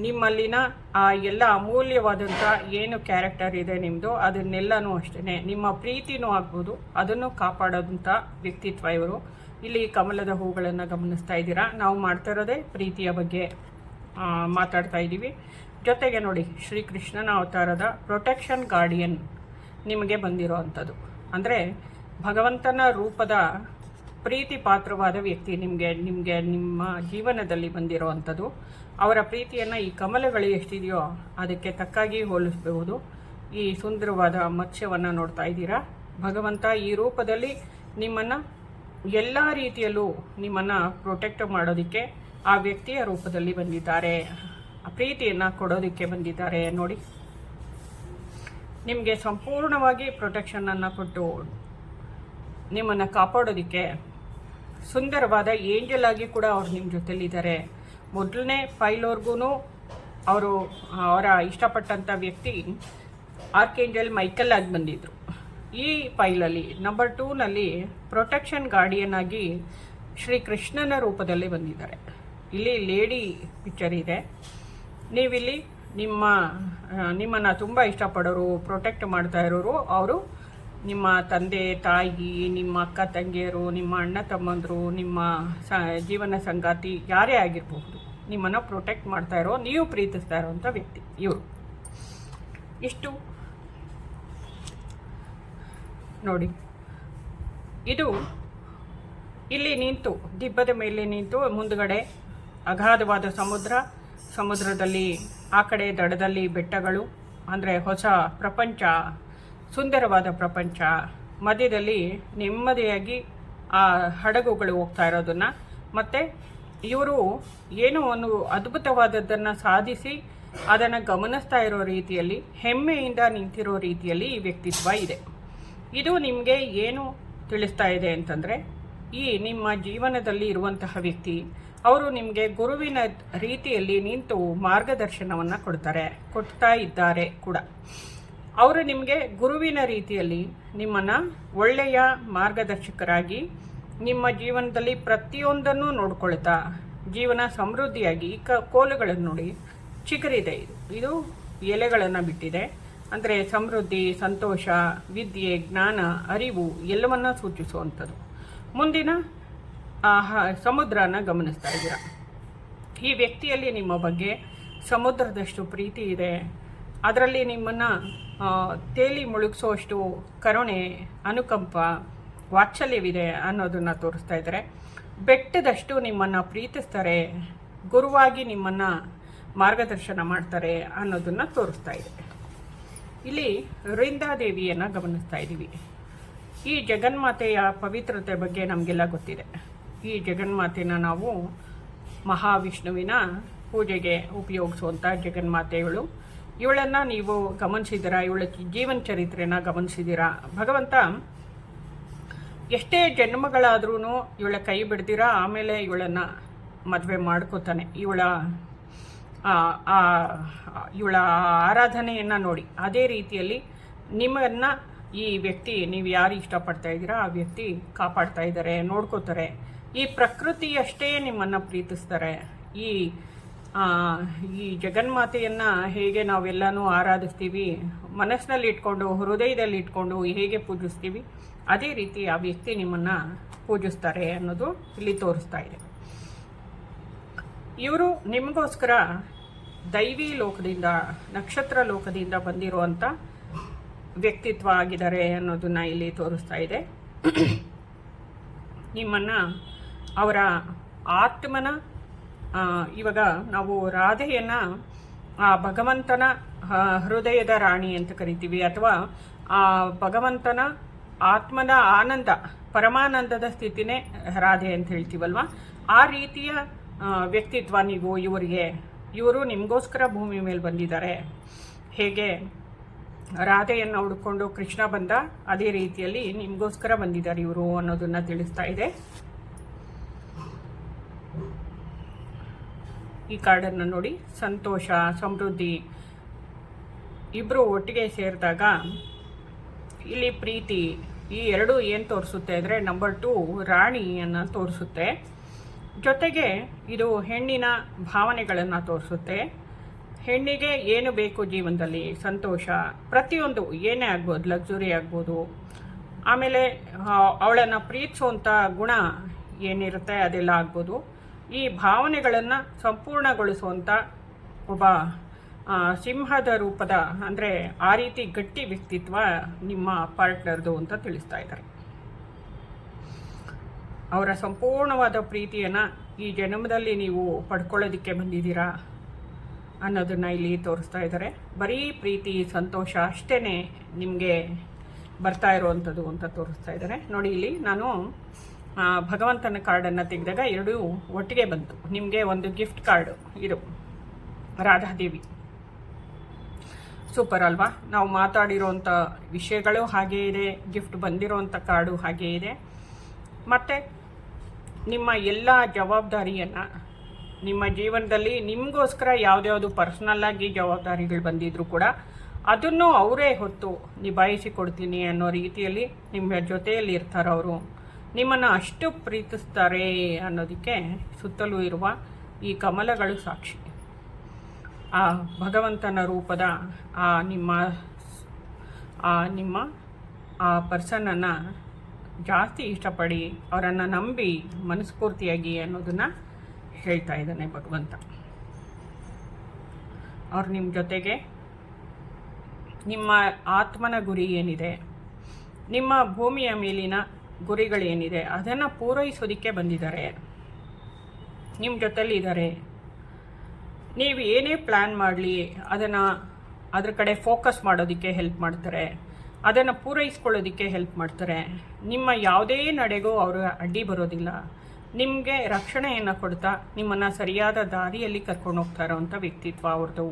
ನಿಮ್ಮಲ್ಲಿನ ಆ ಎಲ್ಲ ಅಮೂಲ್ಯವಾದಂಥ ಏನು ಕ್ಯಾರೆಕ್ಟರ್ ಇದೆ ನಿಮ್ಮದು ಅದನ್ನೆಲ್ಲನೂ ಅಷ್ಟೇ, ನಿಮ್ಮ ಪ್ರೀತಿನೂ ಆಗ್ಬೋದು, ಅದನ್ನು ಕಾಪಾಡೋದಂಥ ವ್ಯಕ್ತಿತ್ವ ಇವರು. ಇಲ್ಲಿ ಕಮಲದ ಹೂಗಳನ್ನು ಗಮನಿಸ್ತಾ ಇದ್ದೀರಾ. ನಾವು ಮಾಡ್ತಾ ಇರೋದೇ ಪ್ರೀತಿಯ ಬಗ್ಗೆ ಮಾತಾಡ್ತಾ ಇದ್ದೀವಿ. ಜೊತೆಗೆ ನೋಡಿ, ಶ್ರೀಕೃಷ್ಣನ ಅವತಾರದ ಪ್ರೊಟೆಕ್ಷನ್ ಗಾರ್ಡಿಯನ್ ನಿಮಗೆ ಬಂದಿರೋ ಅಂಥದ್ದು. ಅಂದರೆ ಭಗವಂತನ ರೂಪದ ಪ್ರೀತಿ ಪಾತ್ರವಾದ ವ್ಯಕ್ತಿ ನಿಮ್ಮ ಜೀವನದಲ್ಲಿ ಬಂದಿರೋ ಅಂಥದ್ದು. ಅವರ ಪ್ರೀತಿಯನ್ನು ಈ ಕಮಲಗಳು ಎಷ್ಟಿದೆಯೋ ಅದಕ್ಕೆ ತಕ್ಕಾಗಿ ಹೋಲಿಸಬಹುದು. ಈ ಸುಂದರವಾದ ಮತ್ಸ್ಯವನ್ನು ನೋಡ್ತಾ ಇದ್ದೀರಾ. ಭಗವಂತ ಈ ರೂಪದಲ್ಲಿ ನಿಮ್ಮನ್ನು ಎಲ್ಲ ರೀತಿಯಲ್ಲೂ ನಿಮ್ಮನ್ನು ಪ್ರೊಟೆಕ್ಟ್ ಮಾಡೋದಕ್ಕೆ ಆ ವ್ಯಕ್ತಿಯ ರೂಪದಲ್ಲಿ ಬಂದಿದ್ದಾರೆ, ಪ್ರೀತಿಯನ್ನು ಕೊಡೋದಕ್ಕೆ ಬಂದಿದ್ದಾರೆ. ನೋಡಿ, ನಿಮಗೆ ಸಂಪೂರ್ಣವಾಗಿ ಪ್ರೊಟೆಕ್ಷನನ್ನು ಕೊಟ್ಟು ನಿಮ್ಮನ್ನು ಕಾಪಾಡೋದಕ್ಕೆ ಸುಂದರವಾದ ಏಂಜಲ್ ಆಗಿ ಕೂಡ ಅವ್ರು ನಿಮ್ಮ ಜೊತೆಲಿದ್ದಾರೆ. ಮೊದಲನೇ ಫೈಲ್ವರೆಗೂ ಅವರ ಇಷ್ಟಪಟ್ಟಂಥ ವ್ಯಕ್ತಿ ಆರ್ಕೇಂಜಲ್ ಮೈಕಲ್ ಆಗಿ ಬಂದಿದ್ದರು. ಈ ಫೈಲಲ್ಲಿ ನಂಬರ್ 2ನಲ್ಲಿ ಪ್ರೊಟೆಕ್ಷನ್ ಗಾರ್ಡಿಯನ್ ಆಗಿ ಶ್ರೀಕೃಷ್ಣನ ರೂಪದಲ್ಲಿ ಬಂದಿದ್ದಾರೆ. ಇಲ್ಲಿ ಲೇಡಿ ಪಿಕ್ಚರ್ ಇದೆ. ನೀವಿಲ್ಲಿ ನಿಮ್ಮನ್ನು ತುಂಬ ಇಷ್ಟಪಡೋರು, ಪ್ರೊಟೆಕ್ಟ್ ಮಾಡ್ತಾ ಇರೋರು ಅವರು ನಿಮ್ಮ ತಂದೆ ತಾಯಿ, ನಿಮ್ಮ ಅಕ್ಕ ತಂಗಿಯರು, ನಿಮ್ಮ ಅಣ್ಣ ತಮ್ಮಂದರು, ನಿಮ್ಮ ಜೀವನ ಸಂಗಾತಿ ಯಾರೇ ಆಗಿರಬಹುದು, ನಿಮ್ಮನ್ನು ಪ್ರೊಟೆಕ್ಟ್ ಮಾಡ್ತಾ ಇರೋ, ನೀವು ಪ್ರೀತಿಸ್ತಾ ಇರೋವಂಥ ವ್ಯಕ್ತಿ ಇವರು. ಇಷ್ಟು ನೋಡಿ, ಇದು ಇಲ್ಲಿ ನಿಂತು, ದಿಬ್ಬದ ಮೇಲೆ ನಿಂತು ಮುಂದುಗಡೆ ಅಗಾಧವಾದ ಸಮುದ್ರದಲ್ಲಿ ಆ ಕಡೆ ದಡದಲ್ಲಿ ಬೆಟ್ಟಗಳು, ಅಂದರೆ ಹೊಸ ಪ್ರಪಂಚ, ಸುಂದರವಾದ ಪ್ರಪಂಚ, ಮಧ್ಯದಲ್ಲಿ ನೆಮ್ಮದಿಯಾಗಿ ಆ ಹಡಗುಗಳು ಹೋಗ್ತಾ ಇರೋದನ್ನು, ಮತ್ತು ಇವರು ಏನೋ ಒಂದು ಅದ್ಭುತವಾದದ್ದನ್ನು ಸಾಧಿಸಿ ಅದನ್ನು ಗಮನಿಸ್ತಾ ಇರೋ ರೀತಿಯಲ್ಲಿ, ಹೆಮ್ಮೆಯಿಂದ ನಿಂತಿರೋ ರೀತಿಯಲ್ಲಿ ಈ ವ್ಯಕ್ತಿತ್ವ ಇದೆ. ಇದು ನಿಮಗೆ ಏನು ತಿಳಿಸ್ತಾ ಇದೆ ಅಂತಂದರೆ, ಈ ನಿಮ್ಮ ಜೀವನದಲ್ಲಿ ಇರುವಂತಹ ವ್ಯಕ್ತಿ ಅವರು ನಿಮಗೆ ಗುರುವಿನ ರೀತಿಯಲ್ಲಿ ನಿಂತು ಮಾರ್ಗದರ್ಶನವನ್ನು ಕೊಡ್ತಾ ಇದ್ದಾರೆ ಕೂಡ. ಅವರು ನಿಮಗೆ ಗುರುವಿನ ರೀತಿಯಲ್ಲಿ ನಿಮ್ಮನ್ನು ಒಳ್ಳೆಯ ಮಾರ್ಗದರ್ಶಕರಾಗಿ ನಿಮ್ಮ ಜೀವನದಲ್ಲಿ ಪ್ರತಿಯೊಂದನ್ನು ನೋಡ್ಕೊಳ್ತಾ ಜೀವನ ಸಮೃದ್ಧಿಯಾಗಿ, ಕೋಲುಗಳನ್ನು ನೋಡಿ ಚಿಗುರಿದೆ, ಇದು ಎಲೆಗಳನ್ನು ಬಿಟ್ಟಿದೆ, ಅಂದರೆ ಸಮೃದ್ಧಿ, ಸಂತೋಷ, ವಿದ್ಯೆ, ಜ್ಞಾನ, ಅರಿವು ಎಲ್ಲವನ್ನ ಸೂಚಿಸುವಂಥದ್ದು. ಮುಂದಿನ ಸಮುದ್ರನ ಗಮನಿಸ್ತಾ ಇದ್ದೀರಾ. ಈ ವ್ಯಕ್ತಿಯಲ್ಲಿ ನಿಮ್ಮ ಬಗ್ಗೆ ಸಮುದ್ರದಷ್ಟು ಪ್ರೀತಿ ಇದೆ, ಅದರಲ್ಲಿ ನಿಮ್ಮನ್ನು ತೇಲಿ ಮುಳುಗಿಸೋಷ್ಟು ಕರುಣೆ, ಅನುಕಂಪ, ವಾತ್ಸಲ್ಯವಿದೆ ಅನ್ನೋದನ್ನು ತೋರಿಸ್ತಾ ಇದ್ದಾರೆ. ಬೆಟ್ಟದಷ್ಟು ನಿಮ್ಮನ್ನು ಪ್ರೀತಿಸ್ತಾರೆ, ಗುರುವಾಗಿ ನಿಮ್ಮನ್ನು ಮಾರ್ಗದರ್ಶನ ಮಾಡ್ತಾರೆ ಅನ್ನೋದನ್ನು ತೋರಿಸ್ತಾ ಇದೆ. ಇಲ್ಲಿ ವೃಂದಾದೇವಿಯನ್ನು ಗಮನಿಸ್ತಾ ಇದ್ದೀವಿ. ಈ ಜಗನ್ಮಾತೆಯ ಪವಿತ್ರತೆ ಬಗ್ಗೆ ನಮಗೆಲ್ಲ ಗೊತ್ತಿದೆ. ಈ ಜಗನ್ಮಾತೆನ ನಾವು ಮಹಾವಿಷ್ಣುವಿನ ಪೂಜೆಗೆ ಉಪಯೋಗಿಸುವಂಥ ಜಗನ್ಮಾತೆಗಳು. ಇವಳನ್ನು ನೀವು ಗಮನಿಸಿದ್ದೀರಾ, ಇವಳ ಜೀವನ ಚರಿತ್ರೆನ ಗಮನಿಸಿದ್ದೀರಾ. ಭಗವಂತ ಎಷ್ಟೇ ಜನ್ಮಗಳಾದ್ರೂ ಇವಳ ಕೈ ಬಿಡ್ದಿರಾ ಆಮೇಲೆ ಇವಳನ್ನು ಮದುವೆ ಮಾಡ್ಕೋತಾನೆ. ಇವಳ ಆರಾಧನೆಯನ್ನು ನೋಡಿ ಅದೇ ರೀತಿಯಲ್ಲಿ ನಿಮ್ಮನ್ನು ಈ ವ್ಯಕ್ತಿ, ನೀವು ಯಾರು ಇಷ್ಟಪಡ್ತಾ ಇದ್ದೀರಾ ಆ ವ್ಯಕ್ತಿ ಕಾಪಾಡ್ತಾ ಇದ್ದಾರೆ, ನೋಡ್ಕೋತಾರೆ. ಈ ಪ್ರಕೃತಿಯಷ್ಟೇ ನಿಮ್ಮನ್ನು ಪ್ರೀತಿಸ್ತಾರೆ. ಈ ಜಗನ್ಮಾತೆಯನ್ನು ಹೇಗೆ ನಾವೆಲ್ಲನೂ ಆರಾಧಿಸ್ತೀವಿ, ಮನಸ್ಸಿನಲ್ಲಿ ಇಟ್ಕೊಂಡು, ಹೃದಯದಲ್ಲಿ ಇಟ್ಕೊಂಡು ಹೇಗೆ ಪೂಜಿಸ್ತೀವಿ, ಅದೇ ರೀತಿ ಆ ವ್ಯಕ್ತಿ ನಿಮ್ಮನ್ನು ಪೂಜಿಸ್ತಾರೆ ಅನ್ನೋದು ಇಲ್ಲಿ ತೋರಿಸ್ತಾ ಇದೆ. ಇವರು ನಿಮಗೋಸ್ಕರ ದೈವಿ ಲೋಕದಿಂದ, ನಕ್ಷತ್ರ ಲೋಕದಿಂದ ಬಂದಿರುವಂಥ ವ್ಯಕ್ತಿತ್ವ ಆಗಿದ್ದಾರೆ ಅನ್ನೋದನ್ನು ಇಲ್ಲಿ ತೋರಿಸ್ತಾ ಇದೆ. ನಿಮ್ಮನ್ನು ಅವರ ಆತ್ಮನ, ಇವಾಗ ನಾವು ರಾಧೆಯನ್ನು ಭಗವಂತನ ಹೃದಯದ ರಾಣಿ ಅಂತ ಕರಿತೀವಿ, ಅಥವಾ ಆ ಭಗವಂತನ ಆತ್ಮನ ಆನಂದ, ಪರಮಾನಂದದ ಸ್ಥಿತಿನೇ ರಾಧೆ ಅಂತ ಹೇಳ್ತೀವಲ್ವ. ಆ ರೀತಿಯ ವ್ಯಕ್ತಿತ್ವ ನೀವು ಇವರು ನಿಮಗೋಸ್ಕರ ಭೂಮಿ ಮೇಲೆ ಬಂದಿದ್ದಾರೆ. ಹೇಗೆ ರಾಧೆಯನ್ನು ಹುಡ್ಕೊಂಡು ಕೃಷ್ಣ ಬಂದ, ಅದೇ ರೀತಿಯಲ್ಲಿ ನಿಮಗೋಸ್ಕರ ಬಂದಿದ್ದಾರೆ ಇವರು ಅನ್ನೋದನ್ನು ತಿಳಿಸ್ತಾ ಇದೆ. ಈ ಕಾರ್ಡನ್ನು ನೋಡಿ, ಸಂತೋಷ, ಸಮೃದ್ಧಿ ಇಬ್ಬರು ಒಟ್ಟಿಗೆ ಸೇರಿದಾಗ ಇಲ್ಲಿ ಪ್ರೀತಿ, ಈ ಎರಡು ಏನು ತೋರಿಸುತ್ತೆ ಅಂದರೆ ನಂಬರ್ 2 ರಾಣಿಯನ್ನು ತೋರಿಸುತ್ತೆ. ಜೊತೆಗೆ ಇದು ಹೆಣ್ಣಿನ ಭಾವನೆಗಳನ್ನು ತೋರಿಸುತ್ತೆ. ಹೆಣ್ಣಿಗೆ ಏನು ಬೇಕು ಜೀವನದಲ್ಲಿ, ಸಂತೋಷ, ಪ್ರತಿಯೊಂದು ಏನೇ ಆಗ್ಬೋದು, ಲಕ್ಸುರಿ ಆಗ್ಬೋದು, ಆಮೇಲೆ ಅವಳನ್ನು ಪ್ರೀತಿಸುವಂಥ ಗುಣ ಏನಿರುತ್ತೆ ಅದೆಲ್ಲ ಆಗ್ಬೋದು. ಈ ಭಾವನೆಗಳನ್ನು ಸಂಪೂರ್ಣಗೊಳಿಸುವಂಥ ಒಬ್ಬ ಸಿಂಹದ ರೂಪದ, ಅಂದರೆ ಆ ರೀತಿ ಗಟ್ಟಿ ವ್ಯಕ್ತಿತ್ವ ನಿಮ್ಮ ಪಾರ್ಟ್ನರ್ದು ಅಂತ ತಿಳಿಸ್ತಾ ಇದ್ದಾರೆ. ಅವರ ಸಂಪೂರ್ಣವಾದ ಪ್ರೀತಿಯನ್ನು ಈ ಜನ್ಮದಲ್ಲಿ ನೀವು ಪಡ್ಕೊಳ್ಳೋದಕ್ಕೆ ಬಂದಿದ್ದೀರಾ ಅನ್ನೋದನ್ನು ಇಲ್ಲಿ ತೋರಿಸ್ತಾ ಇದ್ದಾರೆ. ಬರೀ ಪ್ರೀತಿ, ಸಂತೋಷ ಅಷ್ಟೇ ನಿಮಗೆ ಬರ್ತಾ ಇರುವಂಥದ್ದು ಅಂತ ತೋರಿಸ್ತಾ ಇದ್ದಾರೆ. ನೋಡಿ, ಇಲ್ಲಿ ನಾನು ಭಗವಂತನ ಕಾರ್ಡನ್ನು ತೆಗೆದಾಗ ಎರಡೂ ಒಟ್ಟಿಗೆ ಬಂತು. ನಿಮಗೆ ಒಂದು ಗಿಫ್ಟ್ ಕಾರ್ಡು, ಇದು ರಾಧಾದೇವಿ. ಸೂಪರ್ ಅಲ್ವಾ? ನಾವು ಮಾತಾಡಿರೋಂಥ ವಿಷಯಗಳು ಹಾಗೇ ಇದೆ, ಗಿಫ್ಟ್ ಬಂದಿರೋಂಥ ಕಾರ್ಡು ಹಾಗೇ ಇದೆ. ಮತ್ತು ನಿಮ್ಮ ಎಲ್ಲ ಜವಾಬ್ದಾರಿಯನ್ನು ನಿಮ್ಮ ಜೀವನದಲ್ಲಿ ನಿಮಗೋಸ್ಕರ ಯಾವುದ್ಯಾವುದು ಪರ್ಸ್ನಲ್ಲಾಗಿ ಜವಾಬ್ದಾರಿಗಳು ಬಂದಿದ್ರು ಕೂಡ ಅದನ್ನು ಅವರೇ ಹೊತ್ತು ನಿಭಾಯಿಸಿಕೊಡ್ತೀನಿ ಅನ್ನೋ ರೀತಿಯಲ್ಲಿ ನಿಮ್ಮ ಜೊತೆಯಲ್ಲಿ ಇರ್ತಾರೆ. ಅವರು ನಿಮ್ಮನ್ನು ಅಷ್ಟು ಪ್ರೀತಿಸ್ತಾರೆ ಅನ್ನೋದಕ್ಕೆ ಸುತ್ತಲೂ ಇರುವ ಈ ಕಮಲಗಳು ಸಾಕ್ಷಿ. ಆ ಭಗವಂತನ ರೂಪದ ನಿಮ್ಮ ಆ ಪರ್ಸನನ್ನು ಜಾಸ್ತಿ ಇಷ್ಟಪಡಿ ಅವರನ್ನು ನಂಬಿ ಮನಸ್ಫೂರ್ತಿಯಾಗಿ ಅನ್ನೋದನ್ನು ಹೇಳ್ತಾ ಇದ್ದಾನೆ ಭಗವಂತ. ಅವ್ರು ನಿಮ್ಮ ಜೊತೆಗೆ ನಿಮ್ಮ ಆತ್ಮನ ಗುರಿ ಏನಿದೆ, ನಿಮ್ಮ ಭೂಮಿಯ ಮೇಲಿನ ಗುರಿಗಳೇನಿದೆ ಅದನ್ನು ಪೂರೈಸೋದಕ್ಕೆ ಬಂದಿದ್ದಾರೆ, ನಿಮ್ಮ ಜೊತೆಲಿ ಇದ್ದಾರೆ. ನೀವು ಏನೇ ಪ್ಲ್ಯಾನ್ ಮಾಡಲಿ ಅದ್ರ ಕಡೆ ಫೋಕಸ್ ಮಾಡೋದಕ್ಕೆ ಹೆಲ್ಪ್ ಮಾಡ್ತಾರೆ, ಅದನ್ನು ಪೂರೈಸ್ಕೊಳ್ಳೋದಕ್ಕೆ ಹೆಲ್ಪ್ ಮಾಡ್ತಾರೆ. ನಿಮ್ಮ ಯಾವುದೇ ನಡೆಗೂ ಅವರು ಅಡ್ಡಿ ಬರೋದಿಲ್ಲ. ನಿಮಗೆ ರಕ್ಷಣೆಯನ್ನು ಕೊಡ್ತಾ ನಿಮ್ಮನ್ನು ಸರಿಯಾದ ದಾರಿಯಲ್ಲಿ ಕರ್ಕೊಂಡು ಹೋಗ್ತಾ ಇರೋವಂಥ ವ್ಯಕ್ತಿತ್ವ ಅವ್ರದ್ದು.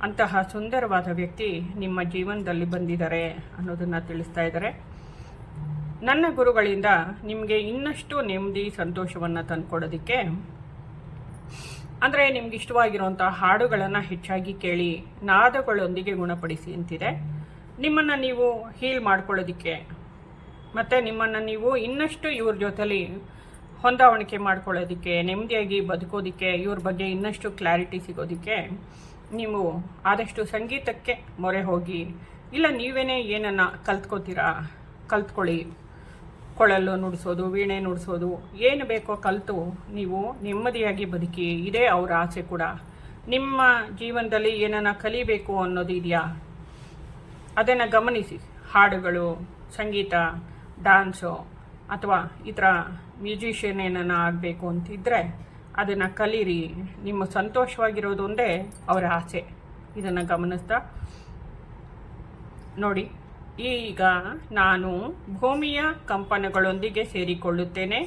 ಅಂತಹ ಸುಂದರವಾದ ವ್ಯಕ್ತಿ ನಿಮ್ಮ ಜೀವನದಲ್ಲಿ ಬಂದಿದ್ದಾರೆ ಅನ್ನೋದನ್ನು ತಿಳಿಸ್ತಾ ಇದ್ದಾರೆ. ನನ್ನ ಗುರುಗಳಿಂದ ನಿಮಗೆ ಇನ್ನಷ್ಟು ನೆಮ್ಮದಿ ಸಂತೋಷವನ್ನು ತಂದುಕೊಡೋದಕ್ಕೆ, ಅಂದರೆ ನಿಮ್ಗೆ ಇಷ್ಟವಾಗಿರುವಂಥ ಹಾಡುಗಳನ್ನು ಹೆಚ್ಚಾಗಿ ಕೇಳಿ ನಾದಗಳೊಂದಿಗೆ ಗುಣಪಡಿಸಿ ಅಂತಿದೆ. ನಿಮ್ಮನ್ನು ನೀವು ಹೀಲ್ ಮಾಡ್ಕೊಳ್ಳೋದಕ್ಕೆ ಮತ್ತು ನಿಮ್ಮನ್ನು ನೀವು ಇನ್ನಷ್ಟು ಇವ್ರ ಜೊತೆಲಿ ಹೊಂದಾವಣಿಕೆ ಮಾಡ್ಕೊಳ್ಳೋದಕ್ಕೆ, ನೆಮ್ಮದಿಯಾಗಿ ಬದುಕೋದಕ್ಕೆ, ಇವ್ರ ಬಗ್ಗೆ ಇನ್ನಷ್ಟು ಕ್ಲಾರಿಟಿ ಸಿಗೋದಕ್ಕೆ ನೀವು ಆದಷ್ಟು ಸಂಗೀತಕ್ಕೆ ಮೊರೆ ಹೋಗಿ, ಇಲ್ಲ ನೀವೇನೇ ಏನನ್ನು ಕಲ್ತ್ಕೊಳ್ಳಿ. ಕೊಳಲು ನುಡಿಸೋದು, ವೀಣೆ ನುಡಿಸೋದು, ಏನು ಬೇಕೋ ಕಲಿತು ನೀವು ನೆಮ್ಮದಿಯಾಗಿ ಬದುಕಿ. ಇದೇ ಅವರ ಆಸೆ ಕೂಡ. ನಿಮ್ಮ ಜೀವನದಲ್ಲಿ ಏನನ್ನು ಕಲಿಬೇಕು ಅನ್ನೋದು ಇದೆಯಾ, ಅದನ್ನು ಗಮನಿಸಿ. ಹಾಡುಗಳು, ಸಂಗೀತ, ಡ್ಯಾನ್ಸು ಅಥವಾ ಈ ಥರ ಮ್ಯೂಸಿಷಿಯನ್ ಏನನ್ನ ಆಗಬೇಕು ಅಂತಿದ್ದರೆ ಅದನ್ನು ಕಲೀರಿ. ನಿಮ್ಮ ಸಂತೋಷವಾಗಿರೋದು ಒಂದೇ ಅವರ ಆಸೆ. ಇದನ್ನು ಗಮನಿಸ್ತಾ ನೋಡಿ. ಈಗ ನಾನು ಭೂಮಿಯ ಕಂಪನಗಳೊಂದಿಗೆ ಸೇರಿಕೊಳ್ಳುತ್ತೇನೆ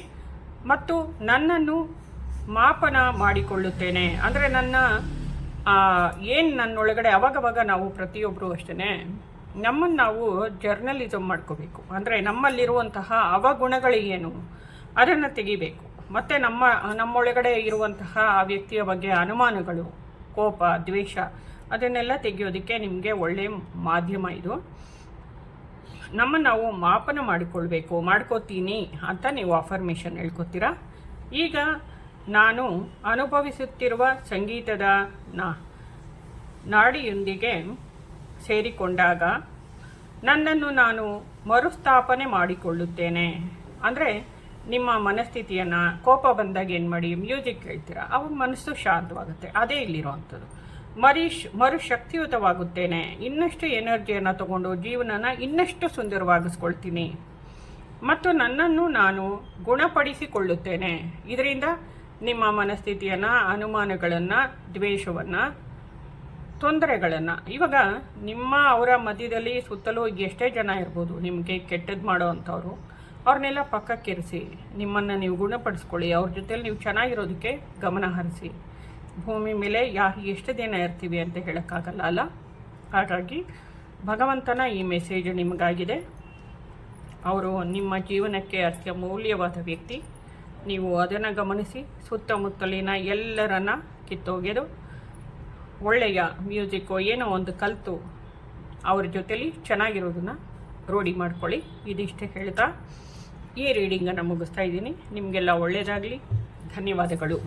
ಮತ್ತು ನನ್ನನ್ನು ಮಾಪನ ಮಾಡಿಕೊಳ್ಳುತ್ತೇನೆ. ಅಂದರೆ ನನ್ನೊಳಗಡೆ ಅವಾಗವಾಗ ನಾವು ಪ್ರತಿಯೊಬ್ಬರು ಅಷ್ಟೇ ನಮ್ಮನ್ನು ನಾವು ಜರ್ನಲಿಸಮ್ ಮಾಡ್ಕೋಬೇಕು. ಅಂದರೆ ನಮ್ಮಲ್ಲಿರುವಂತಹ ಅವಗುಣಗಳು ಏನು ಅದನ್ನು ತೆಗಿಬೇಕು. ಮತ್ತು ನಮ್ಮೊಳಗಡೆ ಇರುವಂತಹ ಆ ವ್ಯಕ್ತಿಯ ಬಗ್ಗೆ ಅನುಮಾನಗಳು, ಕೋಪ, ದ್ವೇಷ ಅದನ್ನೆಲ್ಲ ತೆಗೆಯೋದಕ್ಕೆ ನಿಮಗೆ ಒಳ್ಳೆಯ ಮಾಧ್ಯಮ ಇದು. ನಾವು ಮಾಪನ ಮಾಡ್ಕೋತೀನಿ ಅಂತ ನೀವು ಅಫರ್ಮೇಷನ್ ಹೇಳ್ಕೊತೀರಾ. ಈಗ ನಾನು ಅನುಭವಿಸುತ್ತಿರುವ ಸಂಗೀತದ ನಾಡಿಯೊಂದಿಗೆ ಸೇರಿಕೊಂಡಾಗ ನನ್ನನ್ನು ನಾನು ಮರುಸ್ಥಾಪನೆ ಮಾಡಿಕೊಳ್ಳುತ್ತೇನೆ. ಅಂದರೆ ನಿಮ್ಮ ಮನಸ್ಥಿತಿಯನ್ನು, ಕೋಪ ಬಂದಾಗ ಏನು ಮಾಡಿ, ಮ್ಯೂಸಿಕ್ ಕೇಳ್ತೀರಾ, ಅವಾಗ ಮನಸ್ಸು ಶಾಂತವಾಗುತ್ತೆ. ಅದೇ ಇಲ್ಲಿರುವಂಥದ್ದು. ಮರುಶಕ್ತಿಯುತವಾಗುತ್ತೇನೆ. ಇನ್ನಷ್ಟು ಎನರ್ಜಿಯನ್ನು ತಗೊಂಡು ಜೀವನನ ಇನ್ನಷ್ಟು ಸುಂದರವಾಗಿಸ್ಕೊಳ್ತೀನಿ ಮತ್ತು ನನ್ನನ್ನು ನಾನು ಗುಣಪಡಿಸಿಕೊಳ್ಳುತ್ತೇನೆ. ಇದರಿಂದ ನಿಮ್ಮ ಮನಸ್ಥಿತಿಯನ್ನು, ಅನುಮಾನಗಳನ್ನು, ದ್ವೇಷವನ್ನು, ತೊಂದರೆಗಳನ್ನು, ಇವಾಗ ಅವರ ಮಧ್ಯದಲ್ಲಿ ಸುತ್ತಲೂ ಎಷ್ಟೇ ಜನ ಇರ್ಬೋದು ನಿಮಗೆ ಕೆಟ್ಟದ್ದು ಮಾಡೋ ಅಂಥವ್ರು, ಅವ್ರನ್ನೆಲ್ಲ ಪಕ್ಕಕ್ಕಿರಿಸಿ ನಿಮ್ಮನ್ನು ನೀವು ಗುಣಪಡಿಸ್ಕೊಳ್ಳಿ. ಅವ್ರ ಜೊತೆಲಿ ನೀವು ಚೆನ್ನಾಗಿರೋದಕ್ಕೆ ಗಮನ ಹರಿಸಿ. ಭೂಮಿ ಮೇಲೆ ಎಷ್ಟು ದಿನ ಇರ್ತೀವಿ ಅಂತ ಹೇಳೋಕ್ಕಾಗಲ್ಲ ಅಲ್ಲ. ಹಾಗಾಗಿ ಭಗವಂತನ ಈ ಮೆಸೇಜ್ ನಿಮಗಾಗಿದೆ. ಅವರು ನಿಮ್ಮ ಜೀವನಕ್ಕೆ ಅತ್ಯಮೂಲ್ಯವಾದ ವ್ಯಕ್ತಿ. ನೀವು ಅದನ್ನು ಗಮನಿಸಿ ಸುತ್ತಮುತ್ತಲಿನ ಎಲ್ಲರನ್ನ ಕಿತ್ತೊಗೆದು ಒಳ್ಳೆಯ ಮ್ಯೂಸಿಕ್ಕು ಏನೋ ಒಂದು ಕಲಿತು ಅವ್ರ ಜೊತೆಲಿ ಚೆನ್ನಾಗಿರೋದನ್ನು ರೂಢಿ ಮಾಡ್ಕೊಳ್ಳಿ. ಇದಿಷ್ಟೇ ಹೇಳ್ತಾ ಈ ರೀಡಿಂಗನ್ನು ಮುಗಿಸ್ತಾ ಇದ್ದೀನಿ. ನಿಮಗೆಲ್ಲ ಒಳ್ಳೆಯದಾಗಲಿ. ಧನ್ಯವಾದಗಳು.